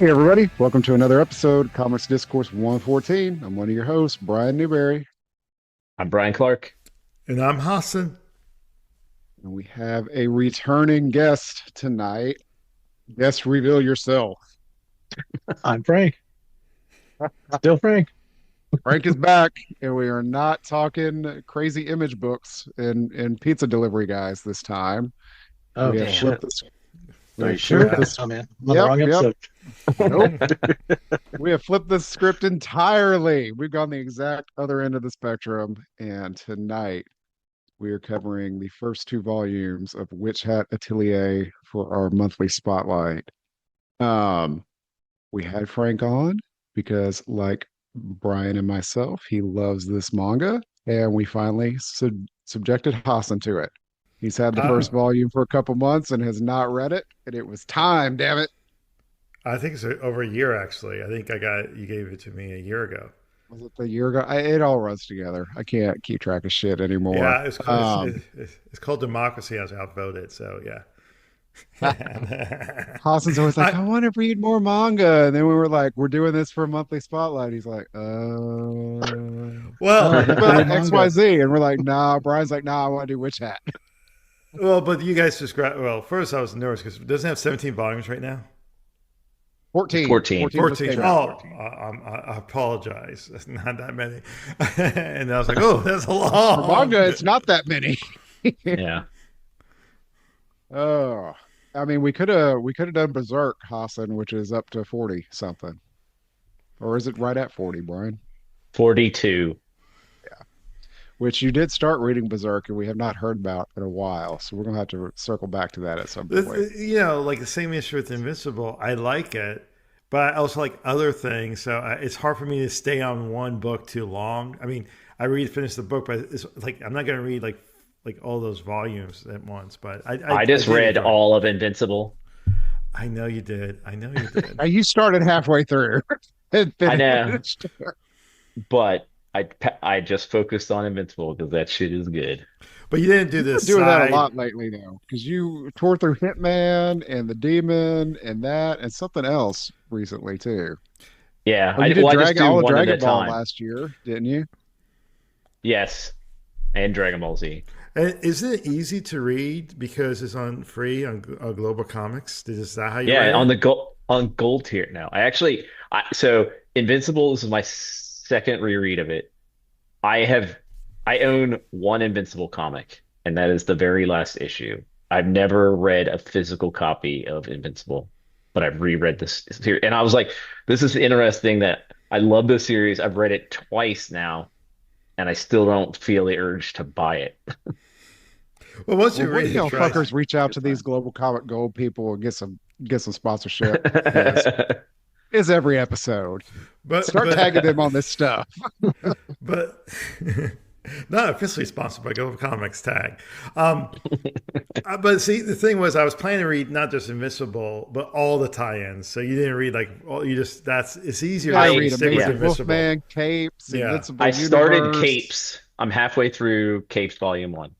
Hey, everybody. Welcome to another episode of Comics Discourse 114. I'm one of your hosts, Brian Newberry, I'm Brian Clark. And I'm Hassan. and we have a returning guest tonight. Guest, reveal yourself. I'm Frank. Still Frank. Frank is back, and we are not talking crazy image books and pizza delivery guys this time. Oh, We have shit. flipped this. We Are you have sure? flipped this. Oh, man. I'm on the Yep, wrong yep. episode. Nope. We have flipped the script entirely. We've gone the exact other end of the spectrum, and tonight we are covering the first two volumes of Witch Hat Atelier for our monthly spotlight. Um, we had Frank on because, like Brian and myself, he loves this manga, and we finally subjected Hassan to it. He's had the first volume for a couple months and has not read it, and it was time, damn it. I think it's over a year, actually. I think you gave it to me a year ago. Was it the year ago? It all runs together. I can't keep track of shit anymore. Yeah, Um, it's called Democracy. I was outvoted, so yeah. Hassan's always like, I want to read more manga. And then we were like, we're doing this for a monthly spotlight. He's like, well, about XYZ. And we're like, nah. Brian's like, nah, I want to do Witch Hat. but you guys described. Well, first I was nervous because it doesn't have 17 volumes right now. 14. 14. 14. came Oh, out. I apologize. That's not that many. And I was like, oh, that's a lot. For manga, it's not that many. Yeah. Oh, I mean, we could have done Berserk, Hassan, which is up to 40 something. Or is it right at 40, Brian? 42. Which you did start reading Berserk, and we have not heard about in a while. So we're gonna have to circle back to that at some point. Like the same issue with Invincible. I like it, but I also like other things. So it's hard for me to stay on one book too long. I mean, finish the book, but it's like I'm not going to read like all those volumes at once. But I just did read enjoy it. all of Invincible. I know you did. Now, you started halfway through and I know, finished. but I just focused on Invincible because that shit is good. But you didn't do You've been this doing that side. a lot lately, though, because you tore through Hitman and the Demon and that and something else recently too. Yeah, Oh, you did I just do All of one at a Dragon Ball time. last year, didn't you? Yes, and Dragon Ball Z. And isn't it easy to read because it's on free on Global Comics? Is that how you Yeah, read on it? the gold tier now. So Invincible is my second reread of it. I own one Invincible comic, and that is the very last issue. I've never read a physical copy of Invincible, but I've reread this series, and I was like, this is interesting that I love this series. I've read it twice now, and I still don't feel the urge to buy it. Well, once you Well, what read if y'all it, try. fuckers reach out to these Global Comic Gold people and get some sponsorship? Yes, is every episode. But Start tagging them on this stuff. but not officially sponsored by Global Comics tag. But see, the thing was, I was planning to read not just Invincible, but all the tie-ins. So you didn't read like all. You just it's easier I to read stick with Amazing Invincible. Wolfman, Capes, Yeah. Invincible I started Universe, Capes. I'm halfway through Capes Volume 1.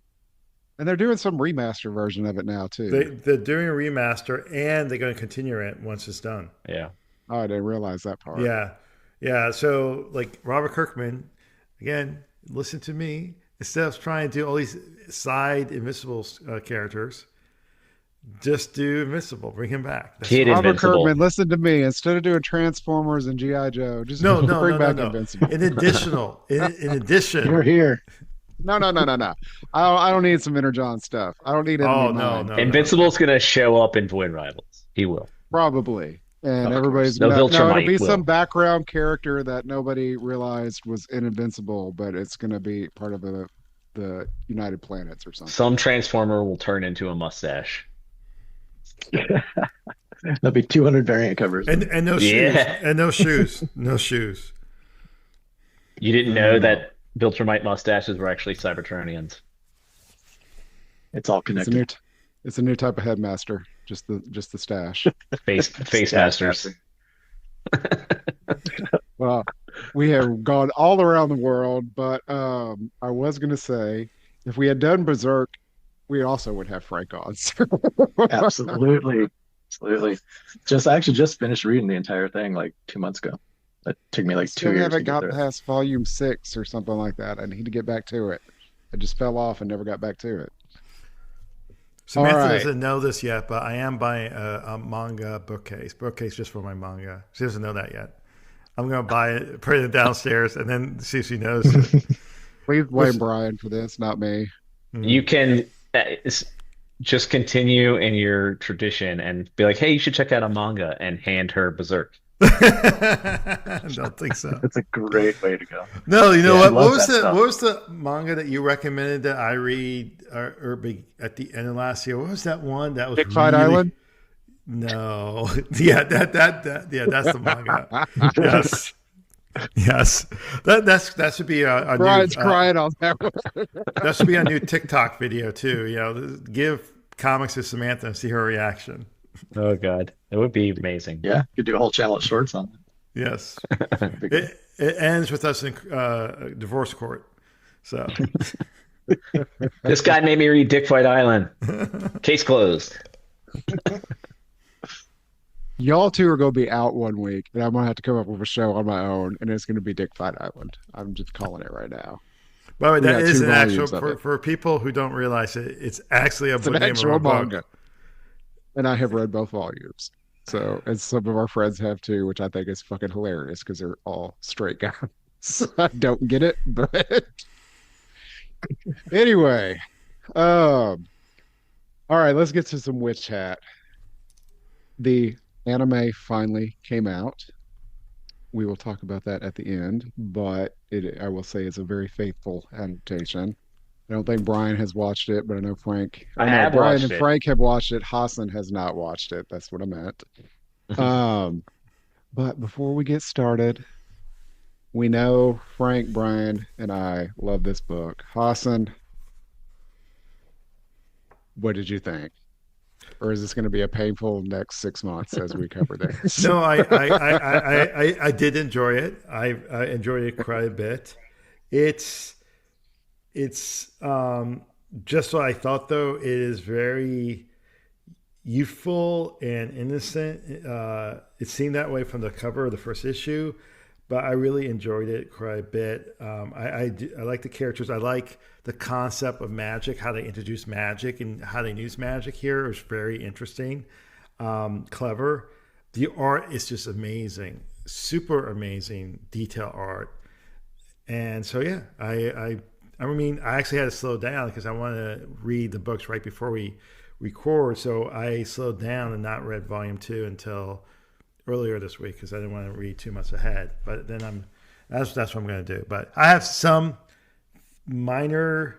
and they're doing some remaster version of it now too. They're doing a remaster, and they're going to continue it once it's done. Yeah. Oh, I didn't realize that part. Yeah, yeah. So like Robert Kirkman, again, listen to me. Instead of trying to do all these side Invincible characters, just do Invincible. Bring him back. That's Kid all. Robert Invincible. Kirkman, listen to me. Instead of doing Transformers and GI Joe, just No, no, bring no, no, back no. Invincible. In addition, You're here. No, no, no, no, no. I don't need some Interjohn stuff. I don't need Oh enemy no, mine. no, Invincible's gonna show up in Void Rivals. He will. Probably. And Of everybody's course. No, gonna no, it'll Viltrumite be will. some background character that nobody realized was in Invincible, but it's gonna be part of the United Planets or something. Some Transformer will turn into a mustache. There'll be 200 variant covers. and no shoes, Yeah. and no shoes, no shoes. You didn't know that Viltrumite mustaches were actually Cybertronians. It's all It's a new connected. t- it's a new type of headmaster. Just the stash. Face masters. Well, we have gone all around the world, but I was gonna say if we had done Berserk, we also would have Frank on. So Absolutely. Absolutely. I actually just finished reading the entire thing like 2 months ago. That took me I like still 2 years to haven't get got through it. past volume 6 or something like that. I need to get back to it. I just fell off and never got back to it. All Samantha right. doesn't know this yet, but I am buying a manga bookcase just for my manga. She doesn't know that yet. I'm gonna buy it, put it downstairs, and then see if she knows it. Please Which, blame Brian for this, not me. You mm. can just continue in your tradition and be like, "Hey, you should check out a manga," and hand her Berserk. I don't think so. It's a great way to go. No, you know Yeah. She what? loves that What stuff. was the manga that you recommended that I read at the end of last year? What was that one that was Big Fight really Island. no? Yeah, that yeah, that's the manga. Yes, yes. That should be a new Brian's crying on that one. that should be a new TikTok video too. You know, give comics to Samantha and see her reaction. Oh God, it would be amazing. Yeah, you could do a whole channel of shorts on Yes, it. Big one. it ends with us in divorce court. So. This guy made me read Dick Fight Island. Case closed. Y'all two are going to be out one week, and I'm going to have to come up with a show on my own, and it's going to be Dick Fight Island. I'm just calling it right now. By the way, We that got is two an actual volumes of it. for people who don't realize it. It's actually a It's an name of actual a book. manga, and I have read both volumes. So, and some of our friends have too, which I think is fucking hilarious because they're all straight guys. I don't get it, but anyway. Um, all right, let's get to some Witch Hat. The anime finally came out. We will talk about that at the end, but I will say it's a very faithful adaptation. I don't think Brian has watched it, but I know Frank. I Oh no, have Brian watched and it. Frank have watched it. Hassan has not watched it. That's what I meant. Um, but before we get started, we know Frank, Brian, and I love this book. Hassan, what did you think? Or is this going to be a painful next 6 months as we cover this? No, I did enjoy it. I enjoyed it quite a bit. It's it's just what I thought though. It is very youthful and innocent. It seemed that way from the cover of the first issue, but I really enjoyed it quite a bit. I like the characters. I like the concept of magic, how they introduce magic and how they use magic here. It was very interesting, clever. The art is just amazing, super amazing detail art. And so yeah, I mean, I actually had to slow down because I wanted to read the books right before we record. So I slowed down and not read volume two until earlier this week because I didn't want to read too much ahead. But then that's what I'm going to do. But I have some minor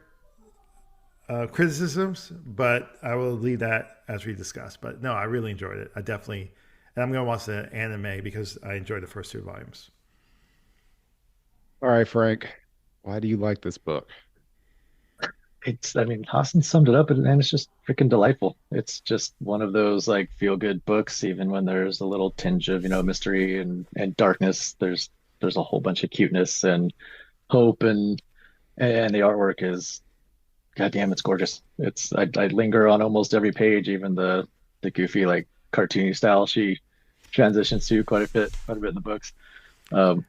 criticisms, but I will leave that as we discuss. But no, I really enjoyed it. I definitely, and I'm going to watch the anime because I enjoyed the first two volumes. All right, Frank, why do you like this book? I mean, Hassan summed it up, and it's just freaking delightful. It's just one of those like feel good books, even when there's a little tinge of, mystery and darkness. There's a whole bunch of cuteness and hope, and the artwork is, goddamn, it's gorgeous. I linger on almost every page, even the goofy like cartoony style she transitions to quite a bit in the books. Um,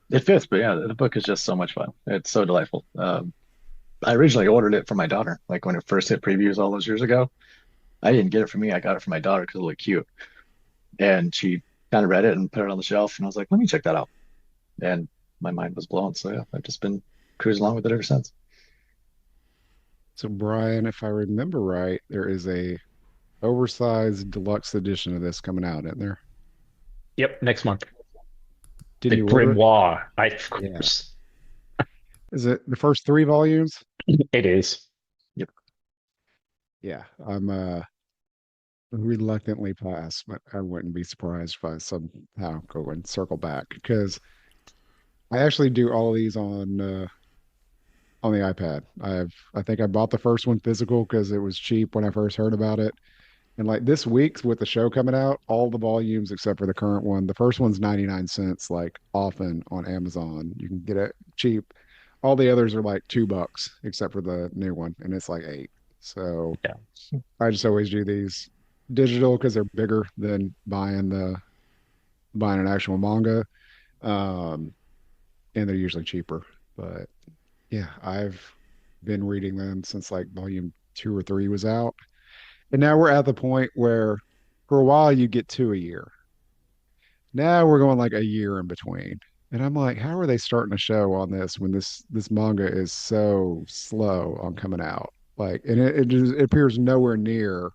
it fits, but yeah, the book is just so much fun. It's so delightful. I originally ordered it for my daughter, like when it first hit previews all those years ago. I didn't get it for me. I got it for my daughter because it looked cute. And she kind of read it and put it on the shelf. And I was like, let me check that out. And my mind was blown. So yeah, I've just been cruising along with it ever since. So, Brian, if I remember right, there is a oversized deluxe edition of this coming out, isn't there? Yep, next month. Did The you order it? grimoire. Of Yeah. course. Is it the first three volumes? It is. Yep. Yeah, I'm reluctantly pass, but I wouldn't be surprised if I somehow go and circle back because I actually do all of these on the iPad. I think I bought the first one physical because it was cheap when I first heard about it. And like this week's with the show coming out, all the volumes except for the current one. The first one's 99 cents, like often on Amazon. You can get it cheap. All the others are like $2 except for the new one, and it's like eight. So Yeah. I just always do these digital because they're bigger than buying an actual manga. Um, and they're usually cheaper. But yeah, I've been reading them since like volume 2 or 3 was out. And now we're at the point where for a while you get 2 a year. Now we're going like a year in between. And I'm like, how are they starting a show on this when this manga is so slow on coming out? Like, and it appears nowhere near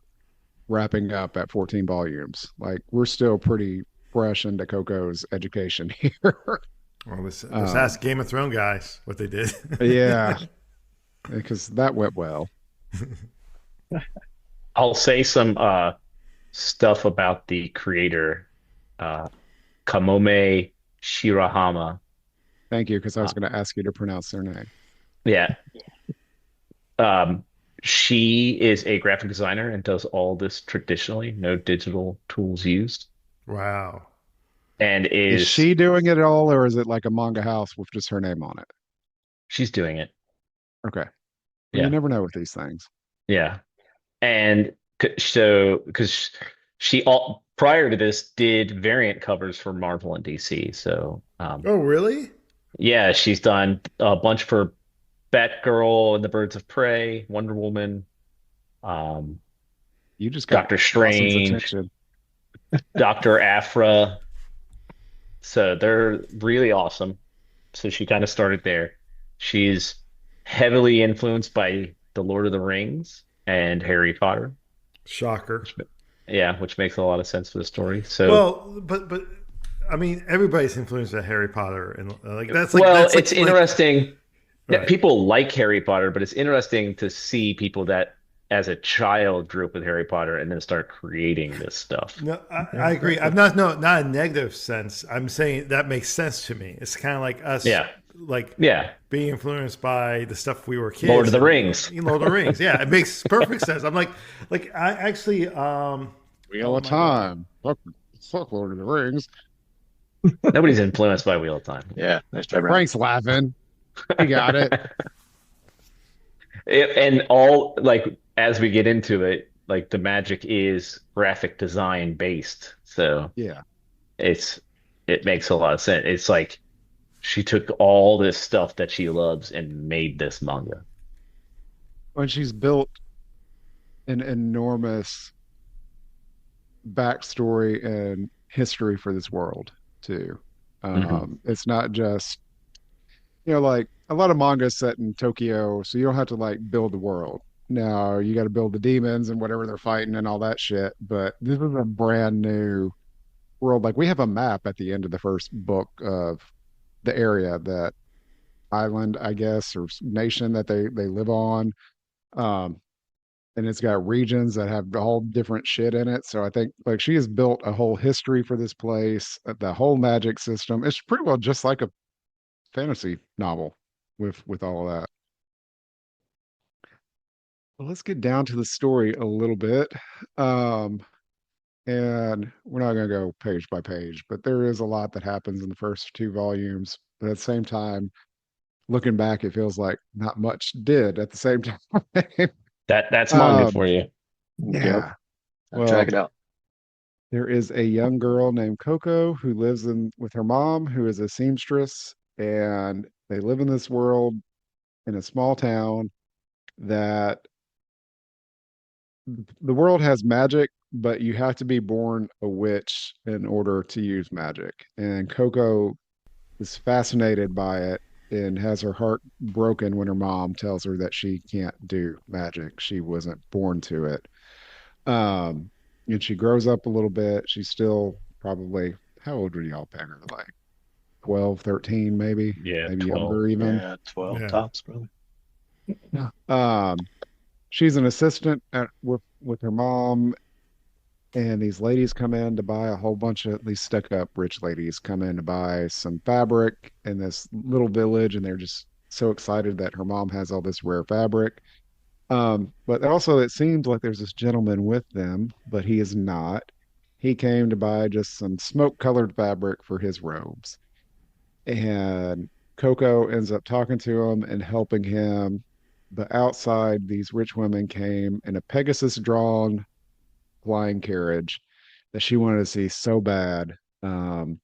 wrapping up at 14 volumes. Like, we're still pretty fresh into Coco's education here. Well, let's um, ask Game of Thrones guys what they did. yeah, because that went well. I'll say some stuff about the creator, uh, Kamome Shirahama. Thank you, because I was Uh, going to ask you to pronounce their name. yeah, um, she is a graphic designer and does all this traditionally, no digital tools used, Wow. and Is is she doing it all, or is it like a manga house with just her name on it? she's doing it. Okay. Well, you Yeah, never know with these things. yeah, and so because she all prior to this did variant covers for Marvel and DC, so Oh, really? yeah, she's done a bunch for Batgirl and the Birds of Prey, Wonder Woman, um, You just got Doctor Dawson's Strange, attention. Doctor Aphra. So they're really awesome. So she kind of started there. She's heavily influenced by The Lord of the Rings and Harry Potter, Shocker. which yeah, which makes a lot of sense for the story. So, Well, but I mean, everybody's influenced by Harry Potter, and like well, that's it's like interesting that right. people like Harry Potter, but it's interesting to see people that as a child grew up with Harry Potter and then start creating this stuff. No, I Yeah, agree. I'm exactly. not no not a negative sense. I'm saying that makes sense to me. It's kind of like us, Yeah. like Yeah. being influenced by the stuff we were Lord kids of the and Rings. Lord of the Rings. Yeah, it makes perfect sense. I'm like I actually, Wheel oh of my god, Time. Fuck Lord of the Rings. Nobody's influenced by Wheel of Time. Yeah, nice try, Brian. Frank's laughing. He got it. And all like as we get into it, like the magic is graphic design based. So Yeah. it's it makes a lot of sense. It's like she took all this stuff that she loves and made this manga. When she's built an enormous backstory and history for this world too. Hmm. It's not just, like a lot of manga is set in Tokyo, so you don't have to like build the world. Now you got to build the demons and whatever they're fighting and all that shit. But this is a brand new world. Like we have a map at the end of the first book of the area, that island, I guess, or nation that they live on. Um, and it's got regions that have all different shit in it. So I think like she has built a whole history for this place, the whole magic system. It's pretty well just like a fantasy novel with all of that. Well, let's get down to the story a little bit. Um, and we're not going to go page by page, but there is a lot that happens in the first 2 volumes. But at the same time, looking back, it feels like not much did at the same time. That's manga um, for you. Yep, yeah. check Well, it out. there is a young girl named Coco who lives in with her mom, who is a seamstress, and they live in this world in a small town that the world has magic, but you have to be born a witch in order to use magic. And Coco is fascinated by it and has her heart broken when her mom tells her that she can't do magic. She wasn't born to it. Um, and she grows up a little bit. She's still probably, how old would y'all peg her? Like 12, 13, Yeah, maybe 12. younger even. Yeah, 12 yeah. tops, probably. Yeah. She's an assistant with her mom, and these ladies come in to buy a whole bunch of these stuck up rich ladies come in to buy some fabric in this little village, and they're just so excited that her mom has all this rare fabric. But also it seems like there's this gentleman with them, but he is not. He came to buy just some smoke colored fabric for his robes. And Coco ends up talking to him and helping him. But outside, these rich women came in a Pegasus drawn flying carriage that she wanted to see so bad. Um,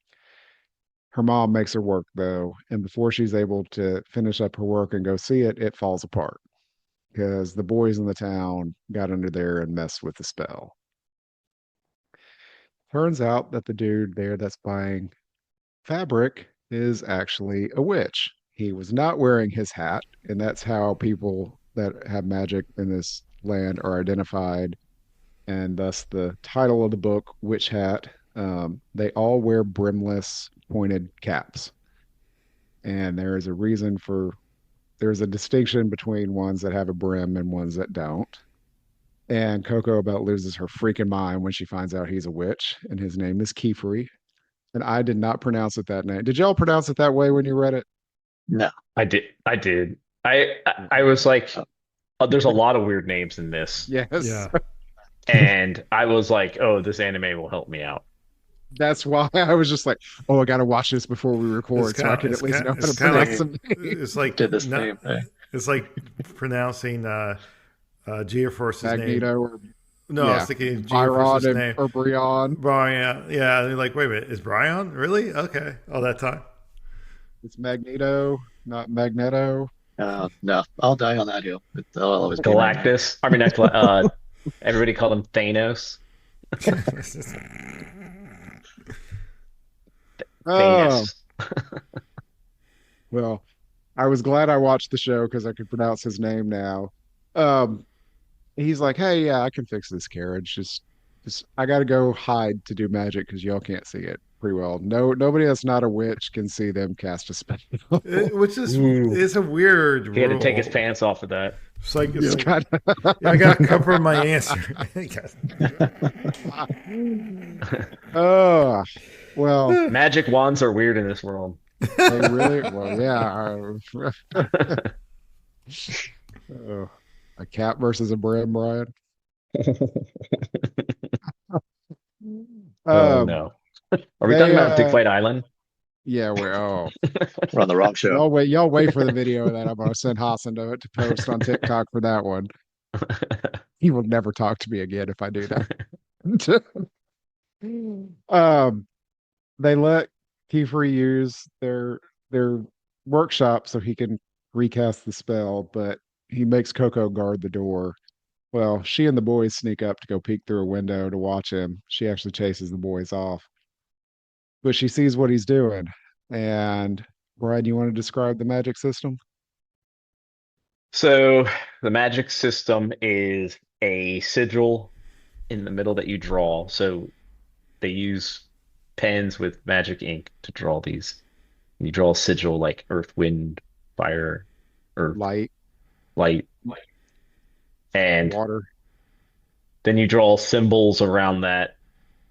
Her mom makes her work though, and before she's able to finish up her work and go see it, it falls apart because the boys in the town got under there and messed with the spell. Turns out that the dude there that's buying fabric is actually a witch. He was not wearing his hat, and that's how people that have magic in this land are identified, and thus the title of the book, Witch Hat. They all wear brimless pointed caps, and there is a reason for there's a distinction between ones that have a brim and ones that don't. And Coco about loses her freaking mind when she finds out he's a witch, and his name is Kiefery. And I did not pronounce it that name. Did y'all pronounce it that way when you read it? No. I did. I did. I was like, oh, there's a lot of weird names in this, Yes. Yeah. and I was like, oh, this anime will help me out. That's why I was just like, oh, I got to watch this before we It's record so I kind of can at least know how to it's kind of pronounce like some names. it's like Did the not same thing. it's like pronouncing Geoforce's name. Magneto or, No, I was yeah, thinking Byron Geoforce's and, name. or Brian. Brian. Yeah, and you're like, wait a minute, is Brian really? Okay, all that time. It's Magneto, not Magneto. No, I'll die on that hill. I'll always be Magneto. Galactus. I mean, not everybody called him Thanos. Oh, Thanos. well, I was glad I watched the show because I could pronounce his name now. Um, he's like, hey, yeah, I can fix this carriage. Just I got to go hide to do magic because y'all can't see it pretty well. No, nobody that's not a witch can see them cast a spell. Which is Ooh. it's a weird He had to take his rule. pants off of that. It's It's like kind of I gotta cover my answer. oh, well, Magic wands are weird in this world. they really, well, yeah. Oh, a cat versus a brim, Brian. Oh Um, no. Are we talking they, about Dick Fight Island? yeah, we're oh, We're on the wrong show. y'all wait for the video of that. I'm gonna send Hassan to post on TikTok for that one. He will never talk to me again if I do that. um, they let Kiefer use their workshop so he can recast the spell, but he makes Coco guard the door. Well, she and the boys sneak up to go peek through a window to watch him. She actually chases the boys off, but she sees what he's doing. And Brian, you want to describe the magic system? So the magic system is a sigil in the middle that you draw. So they use pens with magic ink to draw these. You draw a sigil like earth, wind, fire, earth, Light, light, and water. then you draw symbols around that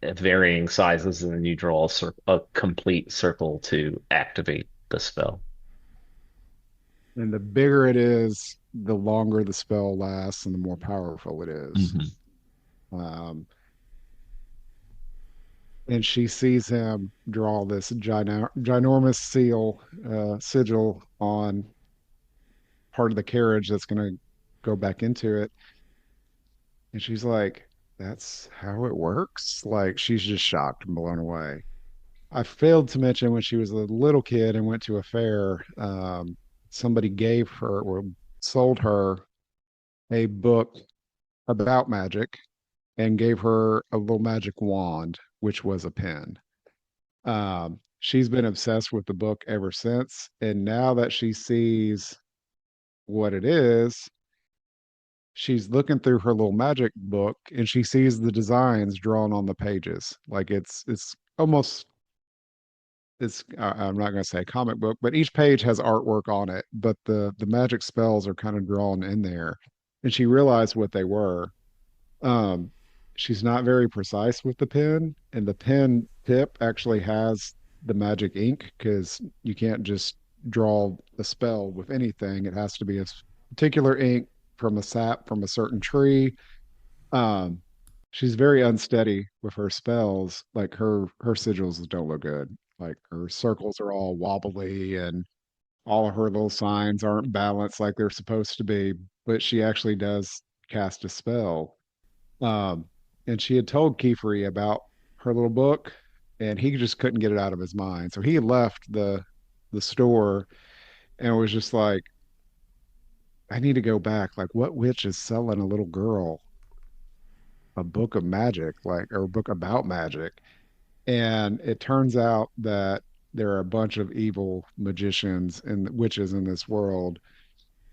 at varying sizes, and then you draw a complete circle to activate the spell. And the bigger it is, the longer the spell lasts and the more powerful it is. Mhm. Um, and she sees him draw this ginormous sigil on part of the carriage that's going to go back into it. And she's like, that's how it works? Like, she's just shocked and blown away. I failed to mention when she was a little kid and went to a fair, somebody gave her or sold her a book about magic and gave her a little magic wand, which was a pen. She's been obsessed with the book ever since. And now that she sees what it is, she's looking through her little magic book and she sees the designs drawn on the pages. Like it's almost I'm not going to say comic book, but each page has artwork on it, but the magic spells are kind of drawn in there. And she realized what they were. Um, she's not very precise with the pen, and the pen tip actually has the magic ink because you can't just draw a spell with anything. It has to be a particular ink from a sap from a certain tree. Um, she's very unsteady with her spells. Like her sigils don't look good. Like her circles are all wobbly and all of her little signs aren't balanced like they're supposed to be, but she actually does cast a spell. Um, and she had told Kiefery about her little book, and he just couldn't get it out of his mind. So he left the store and was just like, I need to go back. Like, what witch is selling a little girl a book of magic, like, or a book about magic? And it turns out that there are a bunch of evil magicians and witches in this world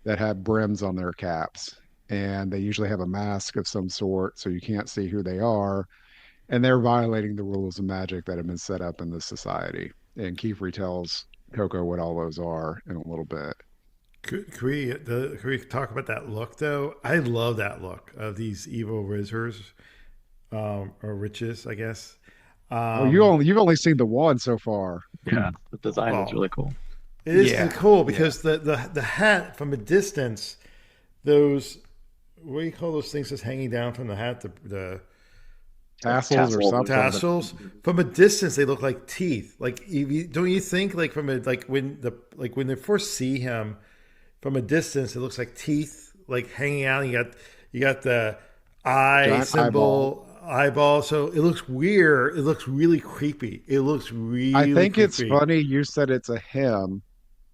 that have brims on their caps. And they usually have a mask of some sort, so you can't see who they are. And they're violating the rules of magic that have been set up in this society. And Kiefery tells Coco what all those are in a little bit. Could we talk about that look though? I love that look of these evil wizards, or witches, I guess. Oh, Um, you've only seen the one so far. Yeah, the design is well, really cool. it is Yeah, cool yeah. because the hat from a distance, those, what do you call those things that's hanging down from the hat? The Like Tassels or tassels or something. something. tassels from a distance they look like teeth. Like don't you think like from a like when they first see him from a distance it looks like teeth like hanging out. You got the eye Giant eyeball. symbol eyeball. So it looks weird. It looks really creepy. It looks I really think it's creepy. funny you said it's a him.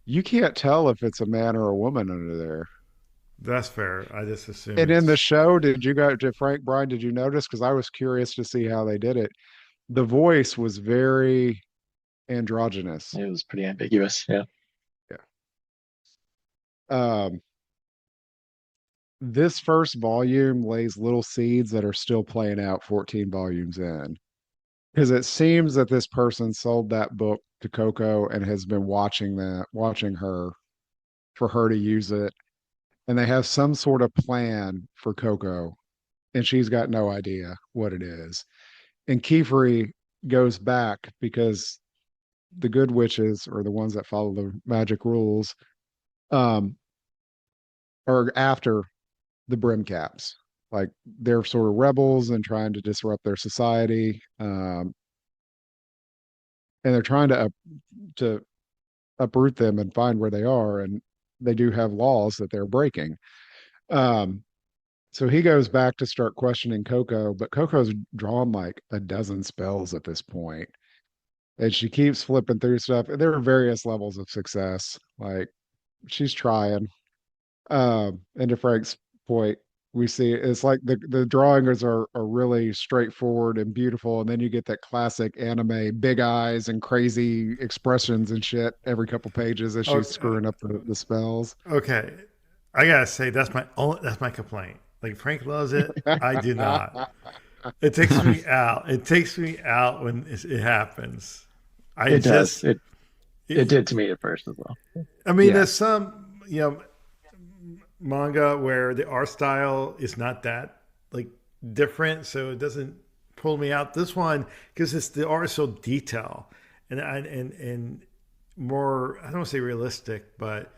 You can't tell if it's a man or a woman under there. That's fair. I just assume And in the it's show, did Frank Bryan, did you notice? Because I was curious to see how they did it. The voice was very androgynous. It was pretty ambiguous. Yeah. Yeah. Um, this first volume lays little seeds that are still playing out 14 volumes in. Because it seems that this person sold that book to Coco and has been watching her for her to use it. And they have some sort of plan for Coco, and she's got no idea what it is. And Kiefery goes back because the good witches, or the ones that follow the magic rules, um, are after the brim caps. Like, they're sort of rebels and trying to disrupt their society. And they're trying to uproot them and find where they are. And they do have laws that they're breaking. Um, so he goes back to start questioning Coco, but Coco's drawn like a dozen spells at this point, and she keeps flipping through stuff. And there are various levels of success. Like, she's trying. And to Frank's point, we see it's like the drawings are really straightforward and beautiful, and then you get that classic anime big eyes and crazy expressions and shit every couple pages as she's okay. screwing up the spells. Okay. I gotta say that's my complaint. Like Frank loves it, I do not. It takes me out. It takes me out when it happens. I It does. just, It it, did to me at first as well. I mean, Yeah. there's some, manga where the art style is not that like different, so it doesn't pull me out. This one, because it's the art is so detailed and more. I don't want to say realistic, but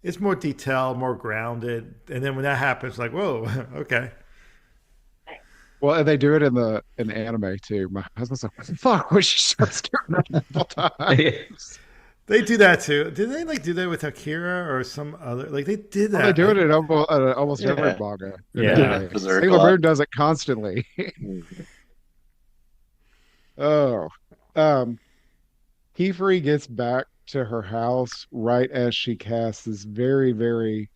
it's more detailed, more grounded. And then when that happens, like, whoa, okay. Well, and they do it in the anime too. My husband's like, "What the fuck?" When she starts doing it multiple times. They do that too. Did they like do that with Akira or some other? Like they did Well, they that. do it in almost every Yeah. manga and They did it Yeah. in anime. Berserk a Sailor lot. Moon does it constantly. Mhm. Oh, um, Kiefery gets back to her house right as she casts this very, very.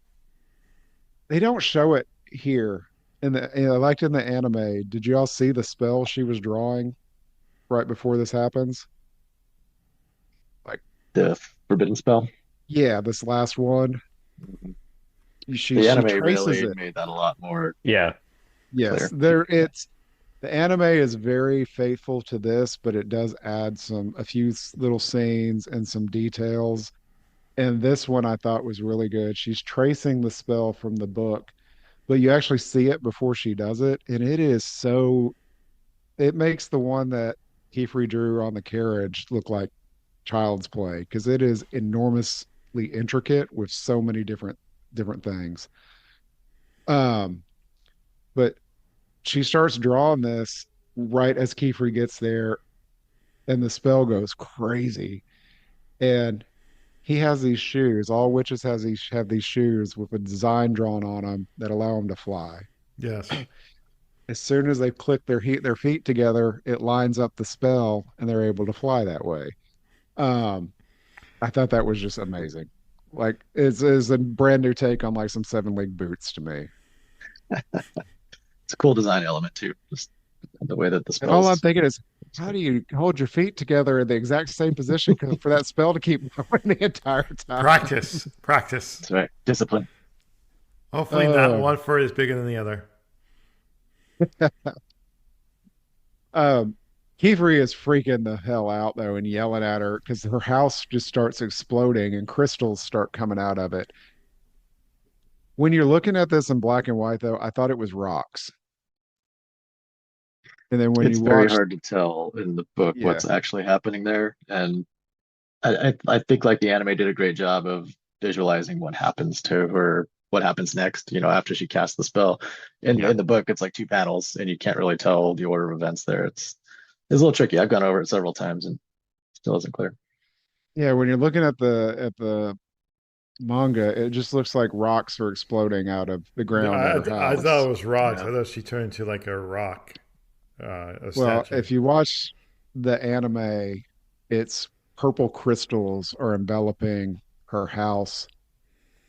They don't show it here in like in the anime. Did you all see the spell she was drawing right before this happens? Like, The Forbidden Spell. yeah, this last one. Mhm. The She anime traces really it. made that a lot more Yeah. Yes, clear. it's the anime is very faithful to this, but it does add a few little scenes and some details. And this one I thought was really good. She's tracing the spell from the book, but you actually see it before she does it, and it makes the one that Kiefery drew on the carriage look like child's play because it is enormously intricate with so many different things. Um, but she starts drawing this right as Kiefer gets there, and the spell goes crazy. And he has these shoes. All witches have these shoes with a design drawn on them that allow them to fly. Yes. as soon as they click their feet together, it lines up the spell and they're able to fly that way. Um, I thought that was just amazing. Like it's a brand new take on like some seven league boots to me. It's a cool design element too, just the way that the And all I'm spells. thinking is, how do you hold your feet together in the exact same position for that spell to keep going the entire time? Practice, practice. It's right. Discipline. Hopefully, not Uh, one foot is bigger than the other. um, Kiefery is freaking the hell out though and yelling at her because her house just starts exploding and crystals start coming out of it. When you're looking at this in black and white, though, I thought it was rocks. And then when It's you very watch, hard to tell in the book yeah, what's actually happening there, and I think like the anime did a great job of visualizing what happens to her, what happens next, after she casts the spell. Yeah. In the book, it's like two panels, and you can't really tell the order of events there. It's a little tricky. I've gone over it several times and still isn't clear. yeah, when you're looking at the manga, it just looks like rocks are exploding out of the ground at her I thought it house. was rocks. I Yeah. thought she turned into like a rock, a Well, statue. if you watch the anime, it's purple crystals are enveloping her house,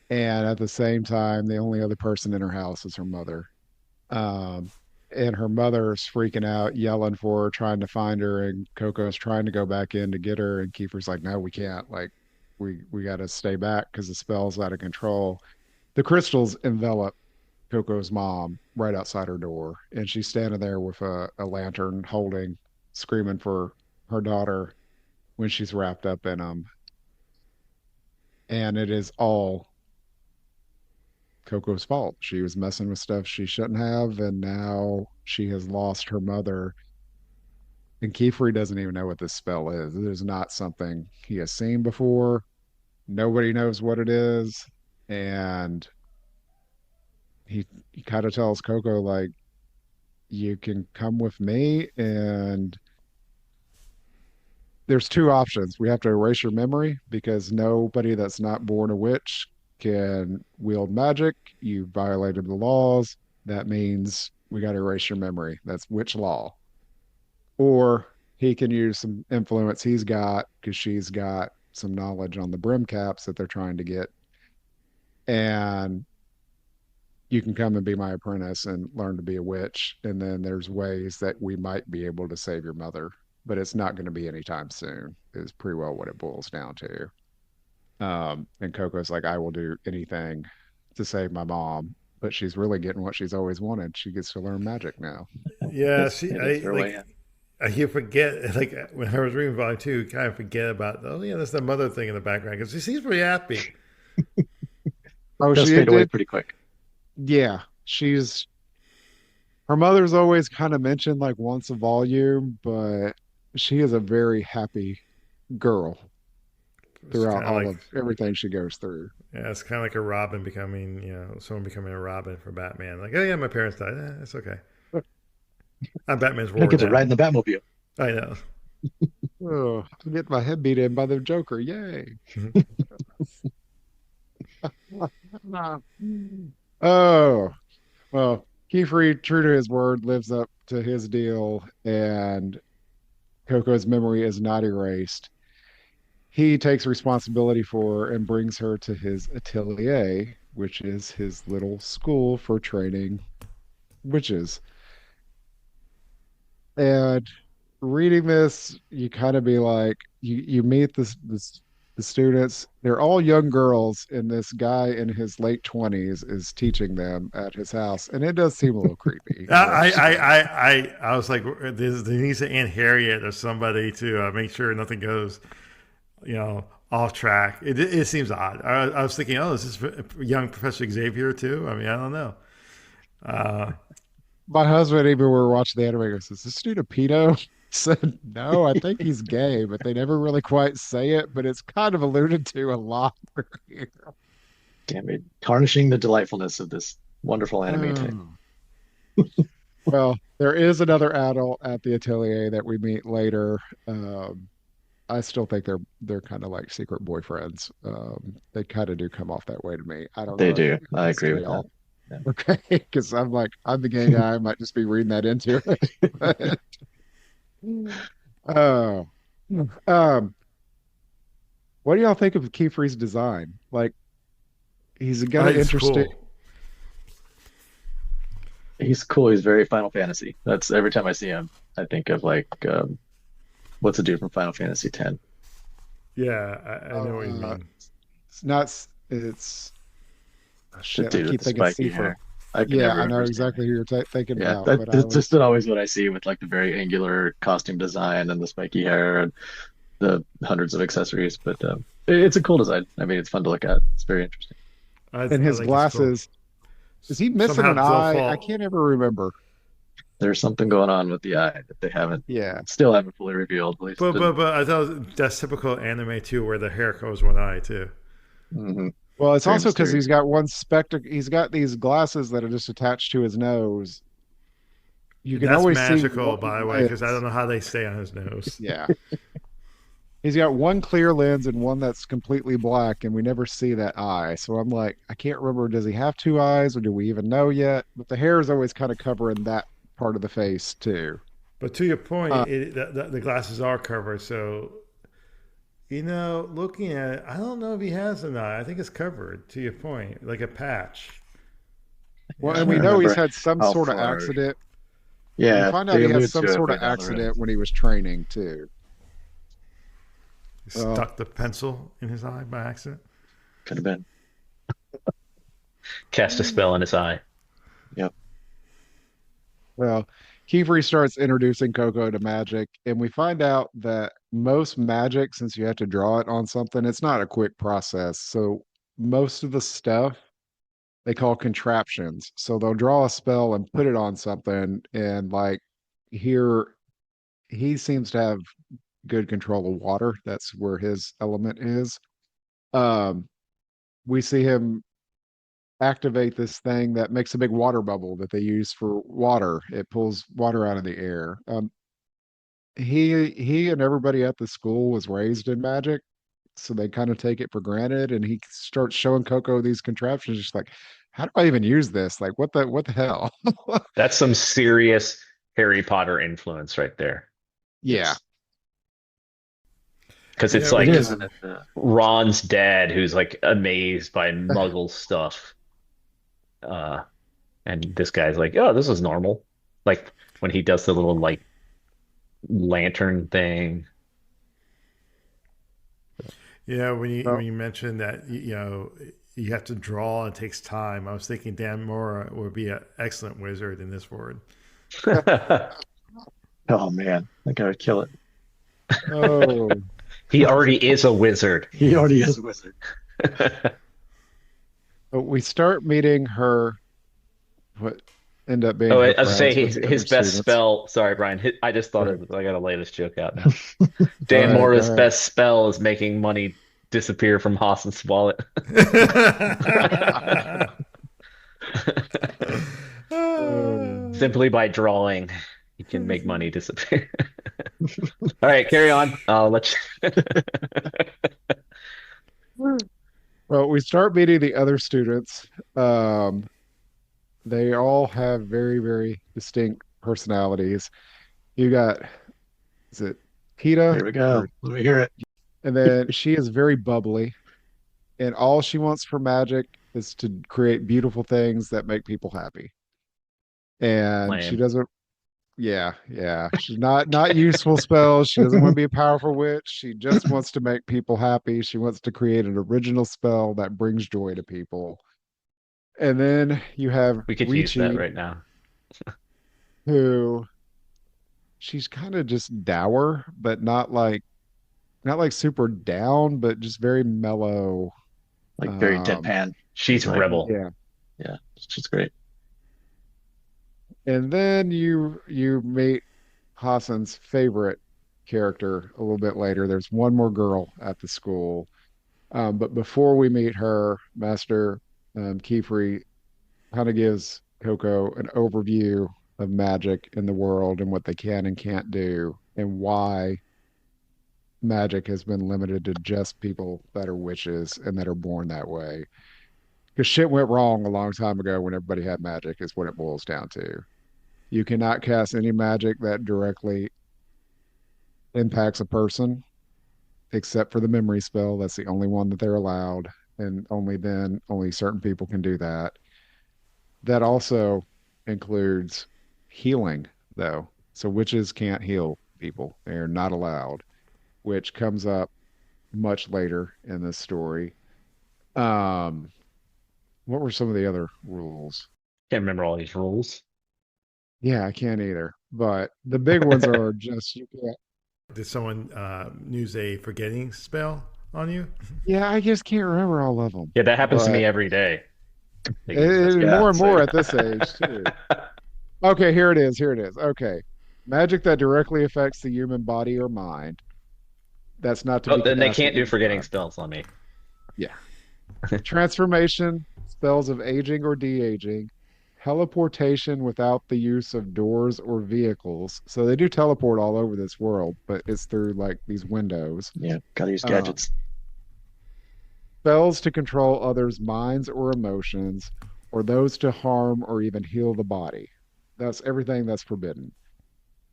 and at the same time, the only other person in her house is her mother. Um, and her mother's freaking out, yelling for her, trying to find her, and Coco's trying to go back in to get her, and Kiefer's like, "No, we can't. Like, we got to stay back because the spell's out of control." The crystals envelop Coco's mom right outside her door, and she's standing there with a lantern, holding, screaming for her daughter when she's wrapped up in them. And it is all Coco's fault. She was messing with stuff she shouldn't have, and now she has lost her mother. And Kiefer doesn't even know what this spell is. It is not something he has seen before. Nobody knows what it is. And he kind of tells Coco, like, you can come with me, and there's two options. We have to erase your memory because nobody that's not born a witch can wield magic. You violated the laws. That means we got to erase your memory. That's witch law. Or he can use some influence he's got because she's got some knowledge on the brim caps that they're trying to get. And you can come and be my apprentice and learn to be a witch. And then there's ways that we might be able to save your mother, but it's not going to be anytime soon, is pretty well what it boils down to. And Coco's like, I will do anything to save my mom, but she's really getting what she's always wanted. She gets to learn magic now. Yeah, It's see, it is I her way like. in. You forget, like when I was reading Volume 2, you kind of forget about, oh yeah, that's the mother thing in the background because she seems pretty happy. Oh, Does she fade away did. pretty quick. Yeah, she's her mother's always kind of mentioned like once a volume, but she is a very happy girl It's throughout kind of all like, of everything she goes through. yeah, it's kind of like a Robin becoming, someone becoming a Robin for Batman. Like, oh yeah, my parents died. It's okay. I'm Batman's I ward get to now. ride in the Batmobile. I know. Oh, I'm getting my head beat in by the Joker. Yay. Oh, well, Kiefer, true to his word, lives up to his deal, and Coco's memory is not erased. He takes responsibility for her and brings her to his atelier, which is his little school for training witches. And reading this, you kind of be like, you meet this the students. They're all young girls, and this guy in his late 20s is teaching them at his house, and it does seem a little creepy eventually. I was like, there needs to Aunt Harriet or somebody to make sure nothing goes, off track. It seems odd. I was thinking, oh, is this young Professor Xavier too? I mean, I don't know. Uh, My husband, even when we were watching the anime, goes, "Is this dude a pedo?" I said, "No, I think he's gay, but they never really quite say it, but it's kind of alluded to a lot." Damn it. Tarnishing the delightfulness of this wonderful anime type. Oh. Well, there is another adult at the atelier that we meet later. Um, I still think they're kind of like secret boyfriends. They kind of do come off that way to me. I don't They know do. if I it's agree to with that. y'all. Okay, because I'm like, I'm the gay guy. I might just be reading that into it. But, oh, um, what do y'all think of Kiefer's design? Like, he's got an It's interesting. cool. He's cool. He's very Final Fantasy. That's every time I see him, I think of like what's a dude from Final Fantasy X? Yeah, I know what you Uh, mean. it's not. It's oh, The shit. I dude with keep the thinking spiky Seifer. hair. I can Yeah, never I know remember his name. exactly who you're thinking Yeah, about, that, but I that's was just always what I see with like the very angular costume design and the spiky hair and the hundreds of accessories. But it's a cool design. I mean, it's fun to look at. It's very interesting. and I his think it's cool. glasses. Is he missing Somehow an they'll eye? I fall. can't ever remember. There's something going on with the eye that they haven't Yeah. still haven't fully revealed, at least. But I thought that's typical anime too, where the hair goes one eye too. Mhm. Well, it's Very also because he's mysterious. got one spectac. He's got these glasses that are just attached to his nose. You can That's always see magical, one by the way, because I don't lens. know how they stay on his nose. Yeah. He's got one clear lens and one that's completely black, and we never see that eye. So I'm like, I can't remember, does he have two eyes or do we even know yet? But the hair is always kind of covering that part of the face too. But to your point, Uh, the glasses are covered, so looking at it, I don't know if he has an eye. I think it's covered. To your point, like a patch. well, Yeah, Yeah, I'm and I we trying to know mean, he's remember had some how sort of far. accident. We Yeah, find out they he has allude some to it sort of way down the road. accident when he was training too. he Well, stuck the pencil in his eye by accident. Could have been. Cast a spell in his eye. Yep. well, Kiefer starts introducing Coco to magic, and we find out that most magic, since you have to draw it on something, it's not a quick process. So most of the stuff they call contraptions. So they'll draw a spell and put it on something, and like here, he seems to have good control of water. That's where his element is. Um, we see him activate this thing that makes a big water bubble that they use for water. It pulls water out of the air. He and everybody at the school was raised in magic, so they kind of take it for granted. And he starts showing Coco these contraptions, just like, how do I even use this? Like, what the hell? That's some serious Harry Potter influence right there. Yeah, Yes, Because it's it like is, and Ron's dad who's like amazed by Muggle stuff. Uh, and this guy's like, oh, this is normal. Like when he does the little like lantern thing. Yeah, well, when you mentioned that, you have to draw and it takes time. I was thinking Dan Mora would be an excellent wizard in this word. oh man, that guy would kill it. oh, He already is a wizard. He already is a wizard. but we start meeting her. What end up being Oh, her I was say friends with the other his best students. spell. Sorry, Brian. I just thought Go of. I gotta lay this joke out now. Dan ahead. Go Mora's ahead. best spell is making money disappear from Hassan's wallet. Um, Simply by drawing, he can make money disappear. All right, carry on. I'll let you. well, we start meeting the other students. Um, they all have very, very distinct personalities. You got, is it Here Kita? we go. Or, Let me hear it. and then she is very bubbly, and all she wants for magic is to create beautiful things that make people happy. And she Lame. doesn't, yeah, yeah. She's not useful spells. She doesn't want to be a powerful witch. She just wants to make people happy. She wants to create an original spell that brings joy to people. And then you have We could use that Ricci, right now. who she's kind of just dour, but not like super down, but just very mellow. Like very Um, deadpan. She's She's like, rebel. yeah. yeah, she's great. And then you meet Hassan's favorite character a little bit later. There's one more girl at the school. But before we meet her, Master Kiefer kind of gives Coco an overview of magic in the world and what they can and can't do, and why magic has been limited to just people that are witches and that are born that way. Because shit went wrong a long time ago when everybody had magic, is what it boils down to. You cannot cast any magic that directly impacts a person except for the memory spell. That's the only one that they're allowed. And only then, only certain people can do that. That also includes healing, though. So witches can't heal people, they're not allowed, which comes up much later in this story. Um, what were some of the other rules? Can't remember all these rules. Yeah, I can't either. But the big ones are just you can't. Did someone use a forgetting spell on you? Yeah, I just can't remember all of them. Yeah, that happens to But me every day. They use this Yeah, more and same. more at this age too. Okay, here it is. Here it is. Okay. Magic that directly affects the human body or mind. That's not to Oh, be then they cast at can't do any forgetting time. spells on me. Yeah. Transformation, spells of aging or de-aging, teleportation without the use of doors or vehicles. So they do teleport all over this world, but it's through like these windows. Yeah, gotta use Um, gadgets. spells to control others' minds or emotions, or those to harm or even heal the body. That's everything that's forbidden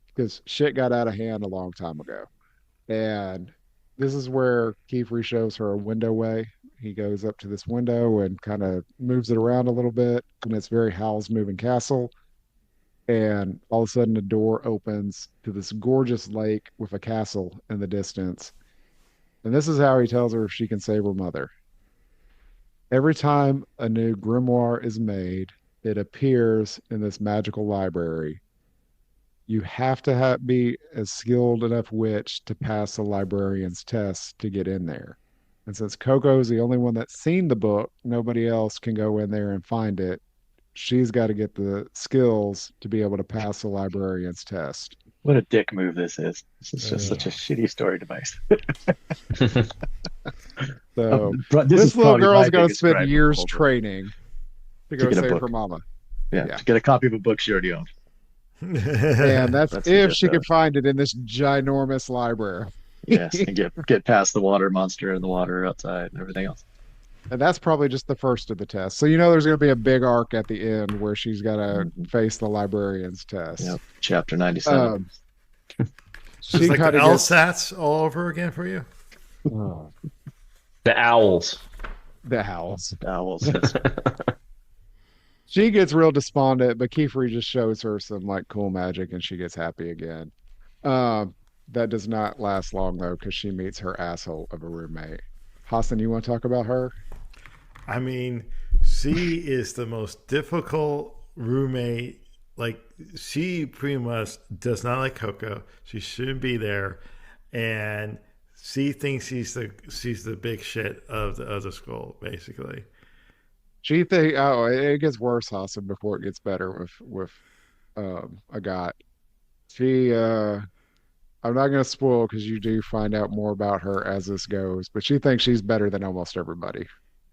because shit got out of hand a long time ago. And this is where Kiefer shows her a window way. He goes up to this window and kind of moves it around a little bit, and it's very Howl's Moving Castle. And all of a sudden, a door opens to this gorgeous lake with a castle in the distance. And this is how he tells her if she can save her mother. Every time a new grimoire is made, it appears in this magical library. You have to be a skilled enough witch to pass the librarian's test to get in there. And since Coco's the only one that's seen the book, nobody else can go in there and find it. She's got to get the skills to be able to pass the librarian's test. What a dick move this is. This is just such a Uh, shitty story device. So This is this little probably girl's my got to biggest spend gripe with the years whole book. training to To go get a save her book. mama. Yeah, Yeah. to get a copy of a book she already owned. And that's That's the if gist she of could it. find it in this ginormous library. Yes, and get past the water monster and the water outside and everything else. And that's probably just the first of the tests. So you know there's going to be a big arc at the end where she's got to Hmm. face the librarian's test. Yep, chapter 97. Um, It's she like the kind of gets LSATs all over again for you. oh, The owls. the howls. Owls. She gets real despondent, but Kiefer just shows her some like cool magic and she gets happy again. Um, that does not last long though, because she meets her asshole of a roommate. Hassan, you want to talk about her? I mean, she is the most difficult roommate. Like, she pretty much does not like Coco. She shouldn't be there, and she thinks she's the big shit of the other school, basically. She think oh it gets worse, Hassan, before it gets better with a guy. She I'm not going to spoil because you do find out more about her as this goes, but she thinks she's better than almost everybody,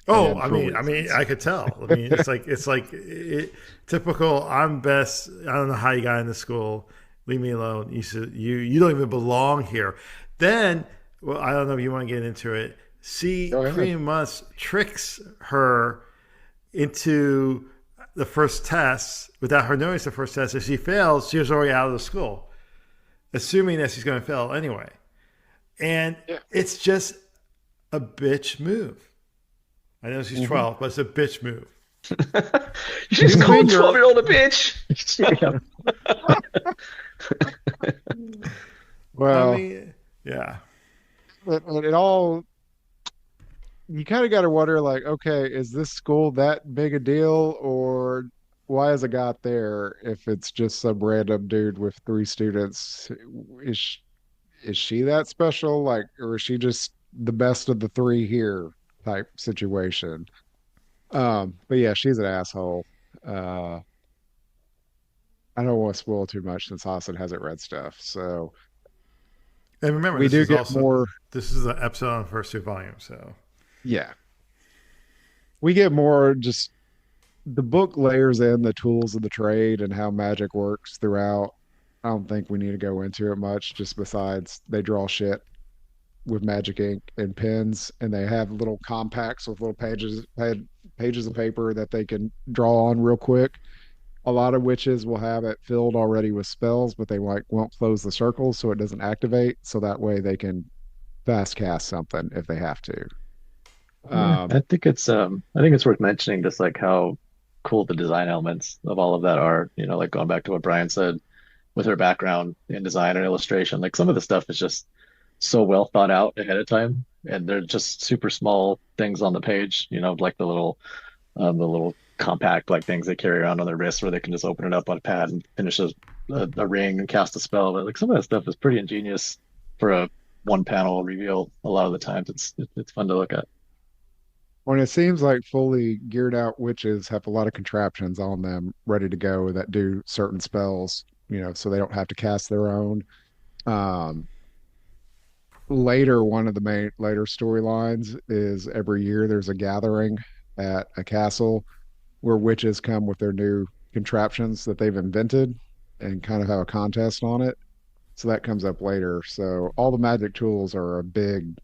Oh, and I for mean, I mean, reasons. I could tell. I mean, typical. I'm best. I don't know how you got into school. Leave me alone. You don't even belong here. Then, well, I don't know if you want to get into it. She Go ahead. pretty much tricks her into the first test without her knowing it's the first test. If she fails, she was already out of the school, assuming that she's going to fail anyway. And Yeah. it's just a bitch move. I know she's Mhm. 12, but it's a bitch move. You just You called mean you're 12-year-old a bitch. Yeah. I well, mean, yeah. it all you kind of got to wonder like, okay, is this school that big a deal, or why has it got there if it's just some random dude with three students? Is sh is she that special? Like, or is she just the best of the three here type situation? But yeah, she's an asshole. Uh, I don't want to spoil too much since Hassan hasn't read stuff. So And remember, we this do is get also more, this is the episode on the first two volumes. So yeah, we get more just the book layers in the tools of the trade and how magic works throughout. I don't think we need to go into it much, just besides they draw shit with magic ink and pens, and they have little compacts with little pages of paper that they can draw on real quick. A lot of witches will have it filled already with spells, but they like won't close the circle so it doesn't activate. So that way they can fast cast something if they have to. Yeah, Um, I think it's worth mentioning just like how cool the design elements of all of that are. You know, like going back to what Brian said with her background in design and illustration, like some of the stuff is just so well thought out ahead of time, and they're just super small things on the page. You know, like the little compact like things they carry around on their wrists where they can just open it up on a pad and finish a ring and cast a spell. But like some of that stuff is pretty ingenious for a one panel reveal. A lot of the times, it's fun to look at. when it seems like fully geared out witches have a lot of contraptions on them ready to go that do certain spells, so they don't have to cast their own. Um, Later, one of the main later storylines is every year there's a gathering at a castle where witches come with their new contraptions that they've invented and kind of have a contest on it. So that comes up later. So all the magic tools are a big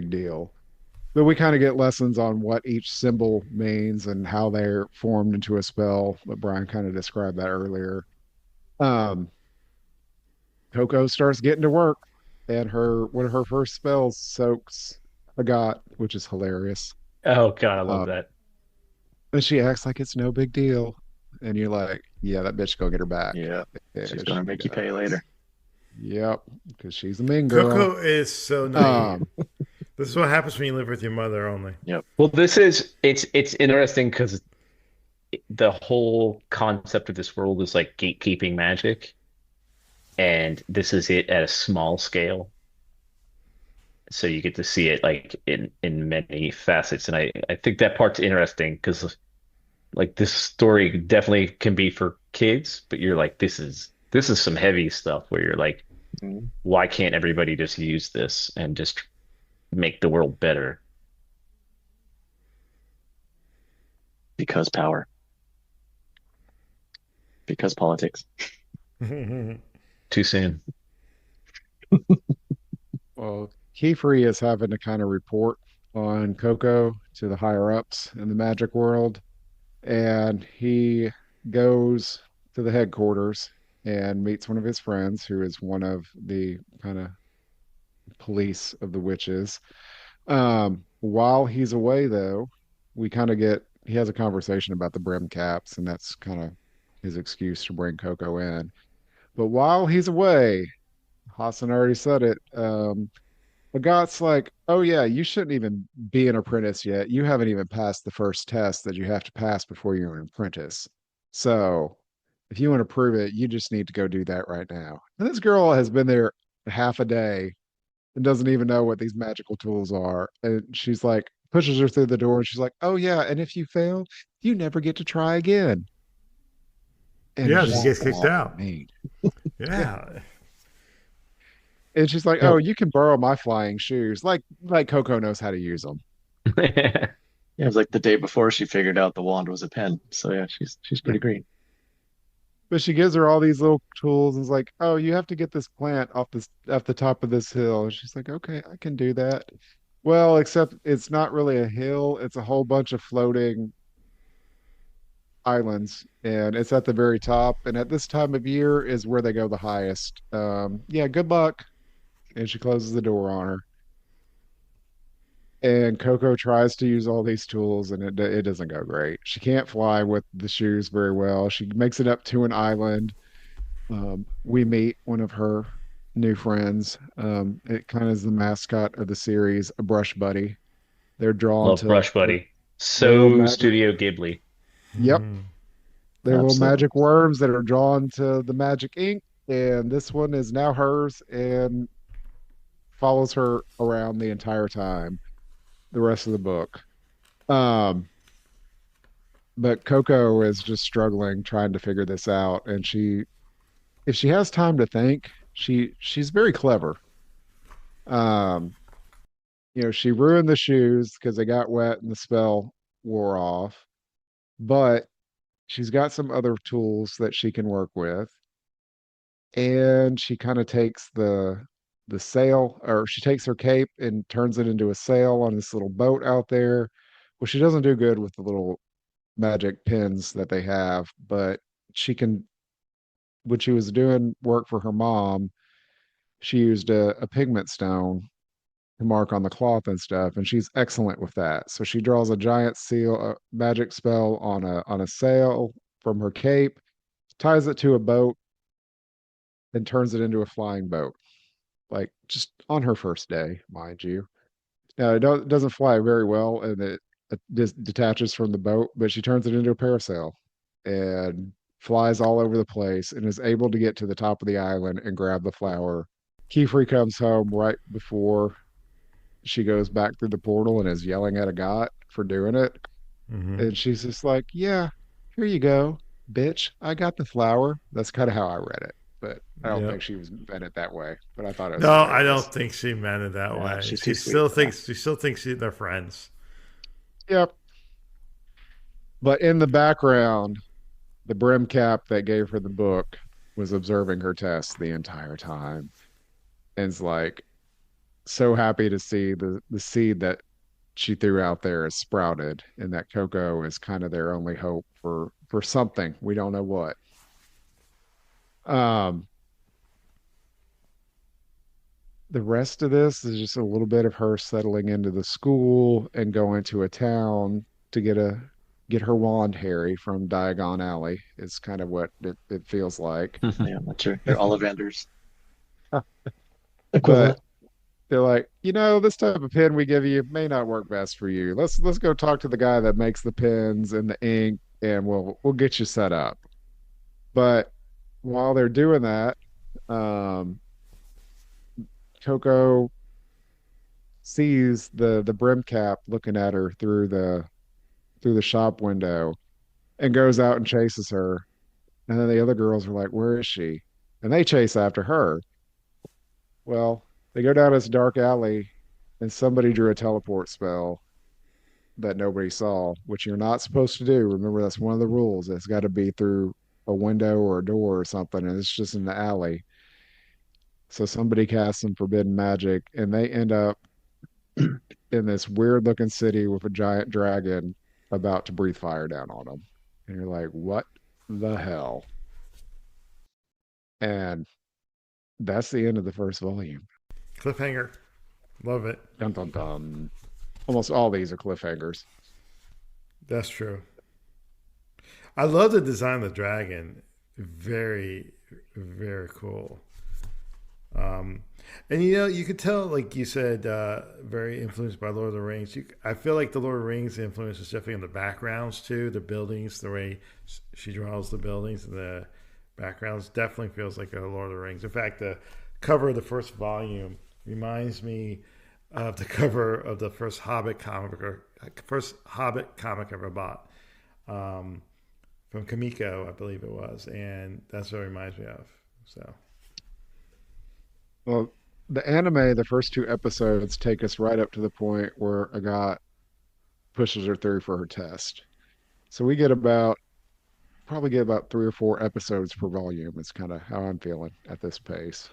deal. But we kind of get lessons on what each symbol means and how they're formed into a spell. But Brian kind of described that earlier. Um, Coco starts getting to work, and her one of her first spells soaks a got, which is hilarious. Oh God, I love Uh, that. and she acts like it's no big deal, and you're like, yeah, that bitch gonna get her back. Yeah, Yeah, she's she gonna make you pay does. later. Yep, because she's a mean girl. Coco is so naive. Um, This is what happens when you live with your mother only. Yep. Well, it's interesting because the whole concept of this world is like gatekeeping magic, and this is it at a small scale. So you get to see it like in many facets, and I think that part's interesting because like this story definitely can be for kids, but you're like this is some heavy stuff where you're like, Mhm. why can't everybody just use this and just make the world better? Because power, because politics. Too soon. well, Kiefer is having to kind of report on Coco to the higher ups in the magic world, and he goes to the headquarters and meets one of his friends who is one of the kind of police of the witches. While he's away, though, he has a conversation about the brim caps, and that's kind of his excuse to bring Coco in. But while he's away, Hassan already said it. Agat's like, oh yeah, you shouldn't even be an apprentice yet. You haven't even passed the first test that you have to pass before you're an apprentice. So if you want to prove it, you just need to go do that right now. And this girl has been there half a day and doesn't even know what these magical tools are. And she's like, pushes her through the door and she's like, oh yeah, and if you fail, you never get to try again. And it's Yeah, she just gets kicked oh, out. mean. Yeah. Yeah. And she's like, Yeah. oh, you can borrow my flying shoes. Like Coco knows how to use them. Yeah, it was like the day before she figured out the wand was a pen. So yeah, she's pretty green. But she gives her all these little tools and is like, "Oh, you have to get this plant off the top of this hill." And she's like, "Okay, I can do that." Well, except it's not really a hill; it's a whole bunch of floating islands, and it's at the very top. And at this time of year is where they go the highest. Yeah, good luck. And she closes the door on her. And Coco tries to use all these tools, and it doesn't go great. She can't fly with the shoes very well. She makes it up to an island. We meet one of her new friends. It kind of is the mascot of the series, a brush buddy. They're drawn Love to Brush Buddy. their little So magic. Studio Ghibli. Yep, Mhm. they're little Absolutely. magic worms that are drawn to the magic ink, and this one is now hers and follows her around the entire time, the rest of the book. Um, but Coco is just struggling trying to figure this out, and if she has time to think, she's very clever. Um, she ruined the shoes because they got wet and the spell wore off, but she's got some other tools that she can work with. And she kind of takes the sail, or she takes her cape and turns it into a sail on this little boat out there well, she doesn't do good with the little magic pins that they have, but she can, when she was doing work for her mom, she used a pigment stone to mark on the cloth and stuff, and she's excellent with that. So she draws a giant seal, a magic spell on a sail from her cape, ties it to a boat, and turns it into a flying boat. Like just on her first day, mind you. Now it doesn't fly very well, and it detaches from the boat, but she turns it into a parasail and flies all over the place and is able to get to the top of the island and grab the flower. Kiefer comes home right before she goes back through the portal and is yelling at a got for doing it. Hmm. And she's just like, yeah, here you go, bitch. I got the flower. That's kind of how I read it. But I don't Yep. think she was meant it that way. But I thought it was No, I hilarious. don't think she meant it that Yeah, way. she's too sweet for that. She still thinks they're friends. Yep. But in the background, the brim cap that gave her the book was observing her test the entire time. And it's like so happy to see the seed that she threw out there is sprouted and that Coco is kind of their only hope for something. We don't know what. Um, the rest of this is just a little bit of her settling into the school and going to a town to get her wand Harry from Diagon Alley. It's kind of what it feels like. Yeah, that's right. They're Ollivanders But equivalent. they're like, this type of pen we give you may not work best for you. Let's go talk to the guy that makes the pens and the ink, and we'll get you set up. But while they're doing that, um, Coco sees the brim cap looking at her through the shop window and goes out and chases her. And then the other girls are like, "Where is she?" And they chase after her. Well, they go down this dark alley, and somebody drew a teleport spell that nobody saw, which you're not supposed to do. Remember, that's one of the rules. It's got to be through a window or a door or something, and it's just in the alley. So somebody casts some forbidden magic, and they end up in this weird looking city with a giant dragon about to breathe fire down on them. And you're like, what the hell? And that's the end of the first volume. Cliffhanger. Love it. Dun dun dun. Almost all these are cliffhangers. That's true. I love the design of the dragon. Very, very cool. Um, and you could tell, like you said, very influenced by Lord of the Rings. I feel like the Lord of the Rings influence is definitely in the backgrounds too, the buildings, the way she draws the buildings and the backgrounds definitely feels like a Lord of the Rings. In fact, the cover of the first volume reminds me of the cover of the first Hobbit comic I ever bought. Um, from Kamiko, I believe it was, and that's what it reminds me of. So. Well, the anime, the first two episodes take us right up to the point where Agat pushes her through for her test. So we get about probably get about 3 or 4 episodes per volume. It's kind of how I'm feeling at this pace.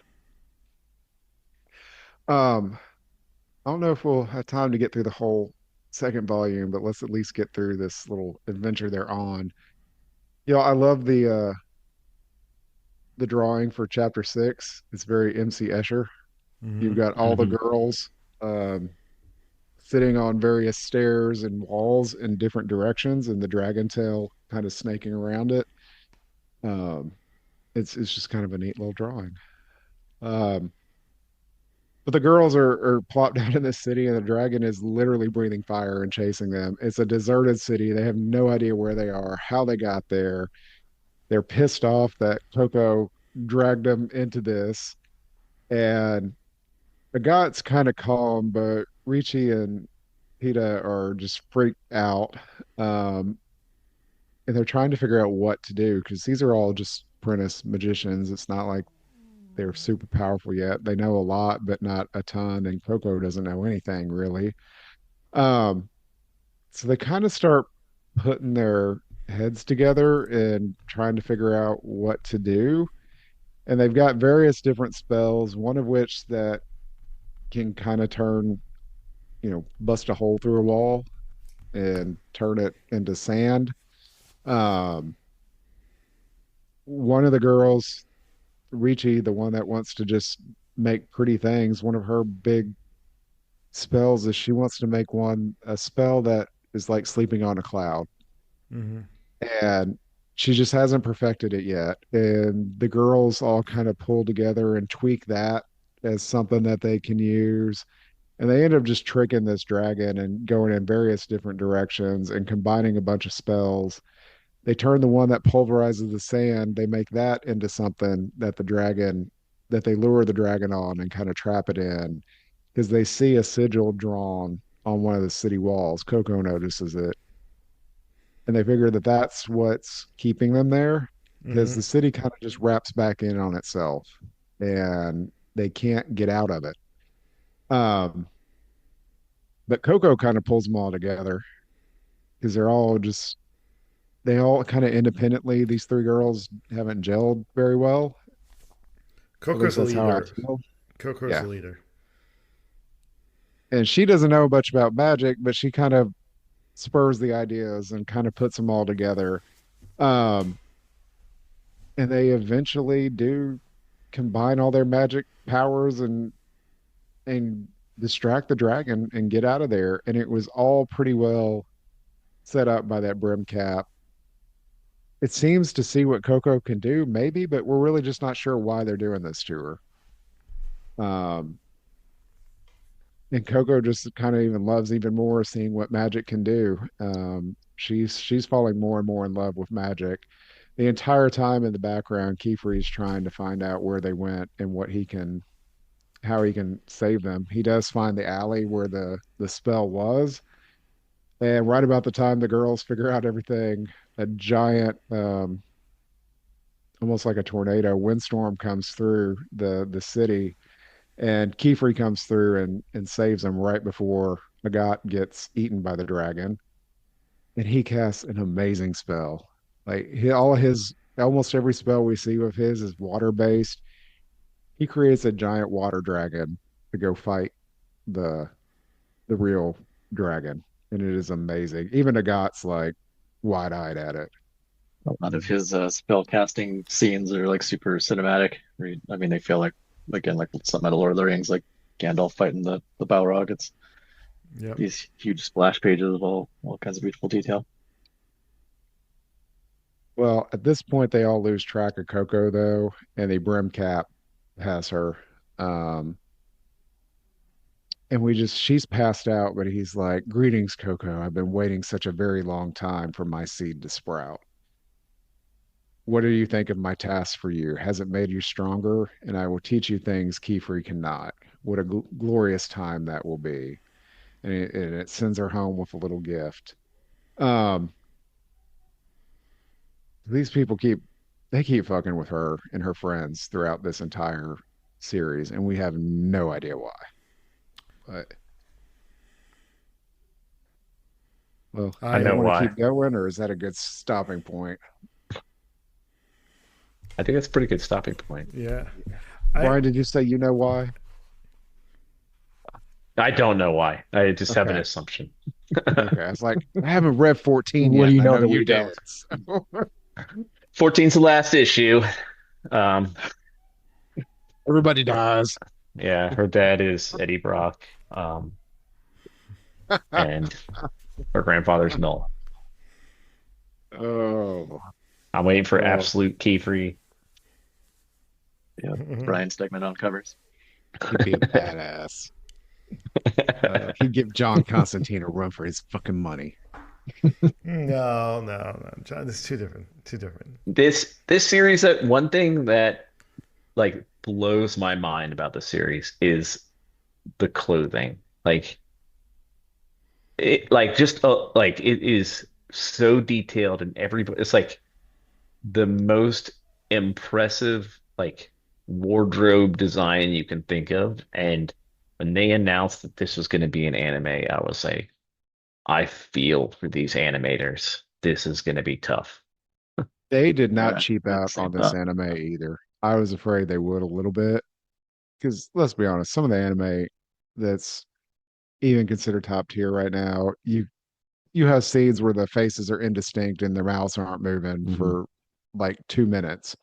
Um, I don't know if we'll have time to get through the whole second volume, but let's at least get through this little adventure they're on. I love the drawing for chapter 6. It's very MC Escher. You've Mm-hmm. got all the Hmm. girls um, sitting on various stairs and walls in different directions, and the dragon tail kind of snaking around it. Um, it's just kind of a neat little drawing. Um, but the girls are plopped down in this city, and the dragon is literally breathing fire and chasing them. It's a deserted city. They have no idea where they are, how they got there. They're pissed off that Coco dragged them into this, and the got's kind of calm, but Richie and Peta are just freaked out. Um, and they're trying to figure out what to do because these are all just apprentice magicians. It's not like they're super powerful yet. They know a lot, but not a ton. And Coco doesn't know anything really. Um, so they kind of start putting their heads together and trying to figure out what to do. And they've got various different spells, one of which that can kind of turn, bust a hole through a wall. and turn it into sand. Um, one of the girls, Ricci, the one that wants to just make pretty things, one of her big spells is she wants to make a spell that is like sleeping on a cloud. Hmm. And she just hasn't perfected it yet. And the girls all kind of pull together and tweak that as something that they can use. And they end up just tricking this dragon and going in various different directions and combining a bunch of spells. They turn the one that pulverizes the sand, they make that into something that they lure the dragon on and kind of trap it in because they see a sigil drawn on one of the city walls. Coco notices it, and they figure that that's what's keeping them there because Hmm. the city kind of just wraps back in on itself and they can't get out of it. Um, but Coco kind of pulls them all together because they all kind of independently, these three girls haven't gelled very well. At Coco's least the that's how I leader. feel. Coco's Yeah. the leader. And she doesn't know much about magic, but she kind of spurs the ideas and kind of puts them all together. Um, and they eventually do combine all their magic powers and distract the dragon and get out of there. And it was all pretty well set up by that brim cap. It seems to see what Coco can do, maybe, but we're really just not sure why they're doing this to her. Um, and Coco just kind of even loves even more seeing what magic can do. She's falling more and more in love with magic. The entire time in the background, Kiefer's trying to find out where they went and how he can save them. He does find the alley where the spell was, and right about the time the girls figure out everything, a giant, almost like a tornado windstorm comes through the city, and Kiefer comes through and saves them right before Agat gets eaten by the dragon, and he casts an amazing spell. Like all of his almost every spell we see with his is water based. He creates a giant water dragon to go fight the the real dragon, and it is amazing. Even Agat's like wide eyed at it. A lot of his spell casting scenes are like super cinematic. I mean, they feel like again like something out of Lord of the Rings, like Gandalf fighting the Balrog. It's Yep. these huge splash pages of all kinds of beautiful detail. Well, at this point, they all lose track of Coco though, and the brim cap has her. Um, and she's passed out, but he's like, "Greetings, Coco. I've been waiting such a very long time for my seed to sprout. What do you think of my task for you? Has it made you stronger? And I will teach you things Kiefer cannot. What a glorious time that will be." And it sends her home with a little gift. Um, these people keep fucking with her and her friends throughout this entire series, and we have no idea why. But well, I do I you know want to why. keep going, or is that a good stopping point? I think that's a pretty good stopping point. yeah. I Brian, did you say you know why? I don't know why. I just have an Okay. assumption. Okay. I was like, I haven't read 14 What do yet, you and I know know that you we did. don't? So 14's the last issue. Um, everybody her, dies. yeah, her dad is Eddie Brock, and her grandfather's Null. Oh, I'm waiting for well, absolute Keyfree. Yeah, Brian Stegman on covers. he'd be a badass. He'd give John Constantine a run for his fucking money. No, no, no. John, this is too different. Too different. This series, that one thing that like blows my mind about the series is the clothing. Like it is so detailed and everybody it's like the most impressive like wardrobe design you can think of. And when they announced that this was going to be an anime, I was like, I feel for these animators. This is going to be tough. They did not Yeah, cheap I had the out same on this thought. anime either. I was afraid they would a little bit because let's be honest, some of the anime that's even considered top tier right now, you have scenes where the faces are indistinct and their mouths aren't moving Mhm. for like 2 minutes.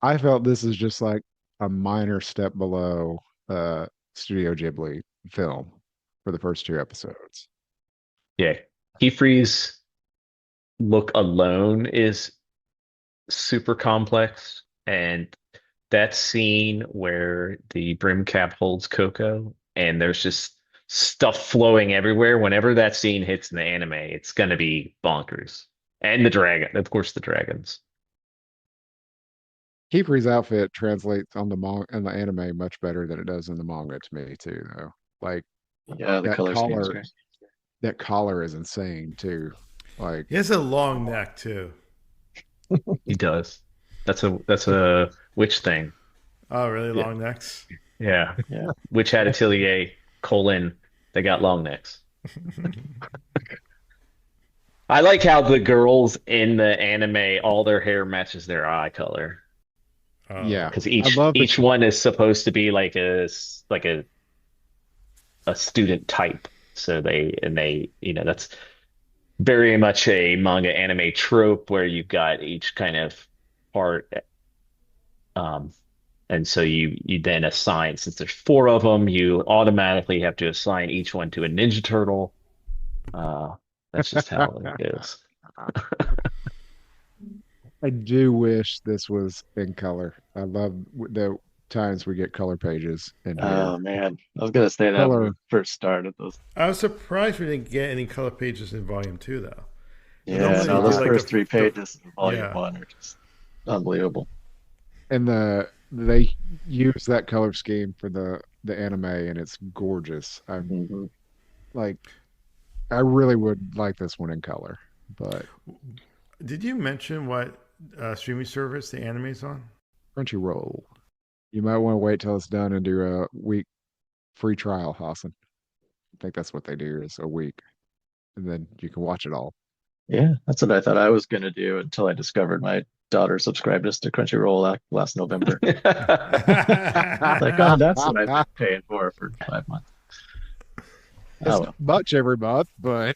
I felt this is just like a minor step below Studio Ghibli film for the first two episodes. Yeah. Keyfree's look alone is super complex. And that scene where the brim cap holds Coco and there's just stuff flowing everywhere. Whenever that scene hits in the anime, it's gonna be bonkers. And the dragon, of course, the dragons. Kiefer's outfit translates on the manga and the anime much better than it does in the manga to me too, though. Like Yeah, the that color scheme is collar, great. that collar is insane too. Like He has a long neck too. He does. That's a witch thing. Oh, really? yeah, Long necks? Yeah. Yeah. Witch Hat Atelier, colon, they got long necks. I like how the girls in the anime, all their hair matches their eye color. Oh, yeah. Because I each love the each one is supposed to be like a student type. So that's very much a manga anime trope where you've got each kind of part. Um, and so you then assign, since there's four of them, you automatically have to assign each one to a Ninja Turtle. Uh, that's just how it goes. I do wish this was in color. I love the times we get color pages in here. Oh man, I was gonna say that when we Color, first started those. I was surprised we didn't get any color pages in volume two, though. Yeah, Normally it's they no, do those like first three the pages of volume yeah. one are just unbelievable. and they use that color scheme for the anime, and it's gorgeous. I'm Hmm. like, I really would like this one in color, but Did you mention what streaming service the anime's on? Crunchyroll. You might want to wait till it's done and do a week free trial, Hassan. I think that's what they do is a week, and then you can watch it all. Yeah, that's what I thought I was gonna do until I discovered my daughter subscribed us to Crunchyroll last November. Like, oh, that's what I've been paying for 5 months. It's Oh not well, much every month, but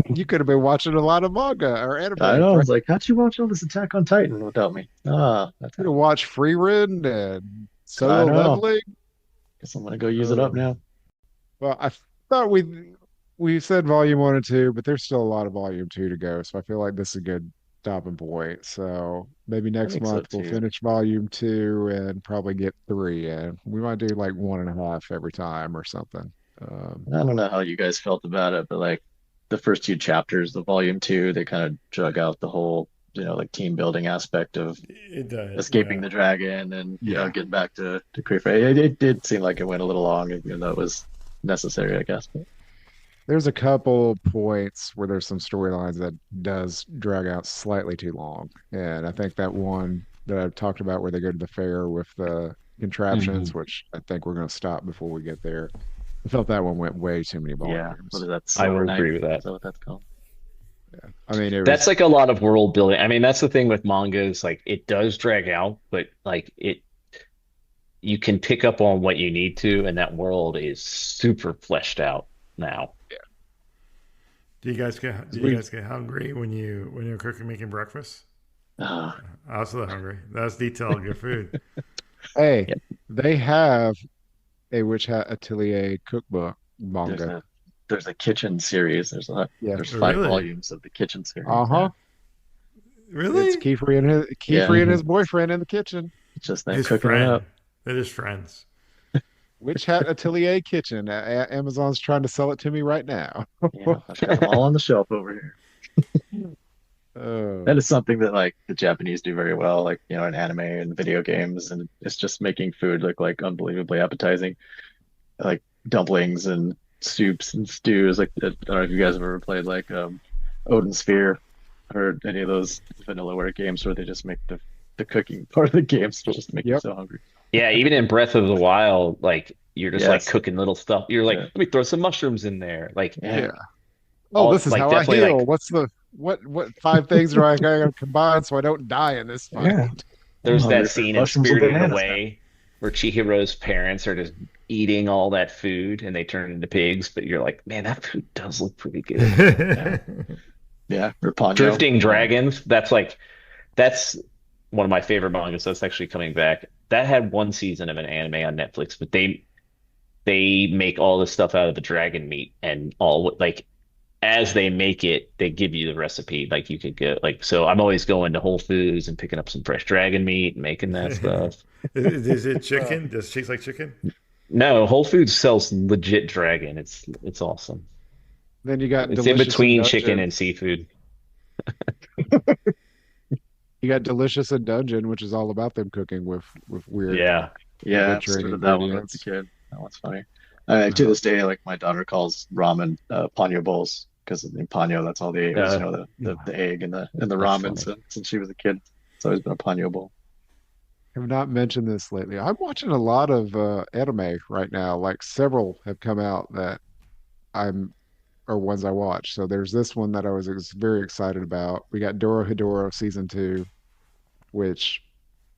you could have been watching a lot of manga or I anime. know. I For was like, how'd you watch all this Attack on Titan without me? Ah, that's you to how. watch Frieren and I Solo know. Leveling. Guess I'm gonna go use it up Uh, now. well, I thought we said volume one and two, but there's still a lot of volume two to go. So I feel like this is a good stopping point. So maybe I next think so month we'll too. finish volume two and probably get three, and we might do like one and a half every time or something. Um, I don't know how you guys felt about it, but like the first two chapters, the volume two, they kind of drug out the whole, like team building aspect of It does, escaping yeah. the dragon and, yeah, getting back to Creeper. It did seem like it went a little long, even though it was necessary, I guess. But there's a couple points where there's some storylines that does drag out slightly too long, and I think that one that I've talked about where they go to the fair with the Mhm. contraptions, which I think we're going to stop before we get there. I felt that one went way too many yeah, what volumes. is that? I Silver will Knight? agree with Is that. that what that's called? I mean, it That's was like a lot of world building. I mean, that's the thing with manga is like it does drag out, but like you can pick up on what you need to, and that world is super fleshed out now. Do you we guys get hungry when you're cooking making breakfast? Ah, I also hungry. That's detailed good food. hey, yeah, they have a Witch Hat Atelier cookbook there's manga. a kitchen series. Yeah. There's five Really? volumes of the kitchen series. Yeah, Uh-huh. It's Really? yeah. Kiefer and his boyfriend in the kitchen. It's just them His cooking it friend. up. They're just friends. Witch Hat Atelier Kitchen. Amazon's trying to sell it to me right now. Yeah, I've got them all on the shelf over here. Oh, That is something that like the Japanese do very well, like in anime and video games, and it's just making food look like unbelievably appetizing, like dumplings and soups and stews. Like I don't know if you guys have ever played like Odin Sphere or any of those vanillaware games where they just make the cooking part of the games to just make you yep. so hungry. Yeah, even in Breath of the Wild, like you're just like Yes, cooking little stuff. You're like, yeah, let me throw some mushrooms in there. Like Yeah. yeah, Oh, all this is like how I definitely heal. like What's the what five things do I gotta combine so I don't die in this yeah. fight? I'm there's that hungry for scene in mushrooms and Spirited bananas now. Away where Chihiro's parents are just eating all that food and they turn into pigs, but you're like, man, that food does look pretty good. Yeah. Yeah, Rapunzel. Drifting Dragons, that's one of my favorite mangas. That's actually coming back. That had one season of an anime on Netflix, but they make all this stuff out of the dragon meat and all like as they make it, they give you the recipe. Like you could get like so I'm always going to Whole Foods and picking up some fresh dragon meat and making that stuff. Is it chicken? Does it taste like chicken? No, Whole Foods sells legit dragon. It's awesome. Then you got It's in Delicious in between chicken Dungeon. and seafood. You got Delicious in Dungeon, which is all about them cooking with weird Yeah. Yeah, I butchering started that one as a ingredients. kid. That one's funny. To this day, like my daughter calls ramen panyo bowls because in panyo that's all they ate was, Uh, the egg and the that's ramen. funny. So since she was a kid, it's always been a panyo bowl. Have not mentioned this lately. I'm watching a lot of anime right now. Like several have come out that I'm are ones I watch. So there's this one that I was very excited about. We got Dorohedoro season two, which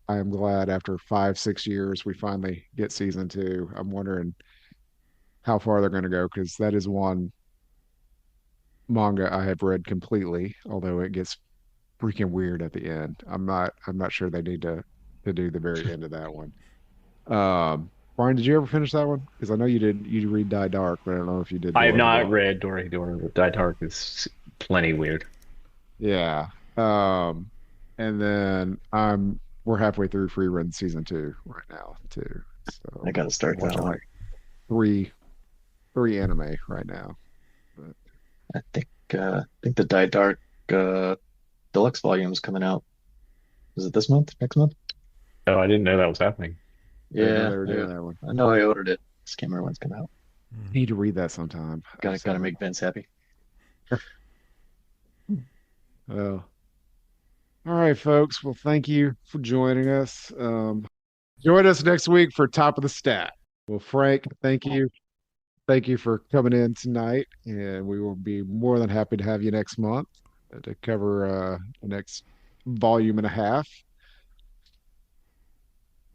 I am glad after 5, 6 years we finally get season two. I'm wondering how far they're going to go because that is one manga I have read completely, although it gets freaking weird at the end. I'm not sure they need to do the very end of that one. Brian, did you ever finish that one? Because I know you did. You read Die Dark, but I don't know if you did I have not Dorohedoro. read Dorohedoro, but Die Dark is plenty weird. Yeah. And then we're halfway through Frieren season two right now too. I So got to I'm start that watching one. like three three anime right now. But I think the Die Dark deluxe volume is coming out. Is it this month? Next month? Oh, I didn't know that was happening. I didn't know Yeah, they were doing that one. I know I ordered it. Just can't remember when it's coming out. Need to read that sometime. I Gotta just gotta haven't. make Vince happy. Well, all right, folks. Well, thank you for joining us. Join us next week for Top of the Stack. Well, Frank, thank you. Thank you for coming in tonight, and we will be more than happy to have you next month to cover the next volume and a half.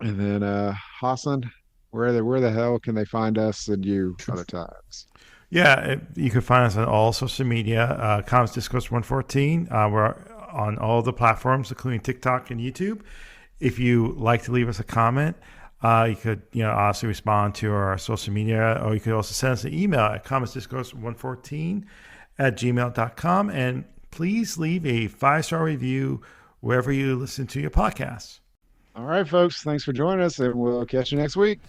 And then Hassan, where the hell can they find us and you other times? Yeah, you can find us on all social media. Comics Discourse 114. We're on all the platforms, including TikTok and YouTube. If you like to leave us a comment, you could, also respond to our social media, or you could also send us an email at comicsdiscourse114@gmail.com. And please leave a 5-star review wherever you listen to your podcasts. All right, folks. Thanks for joining us, and we'll catch you next week.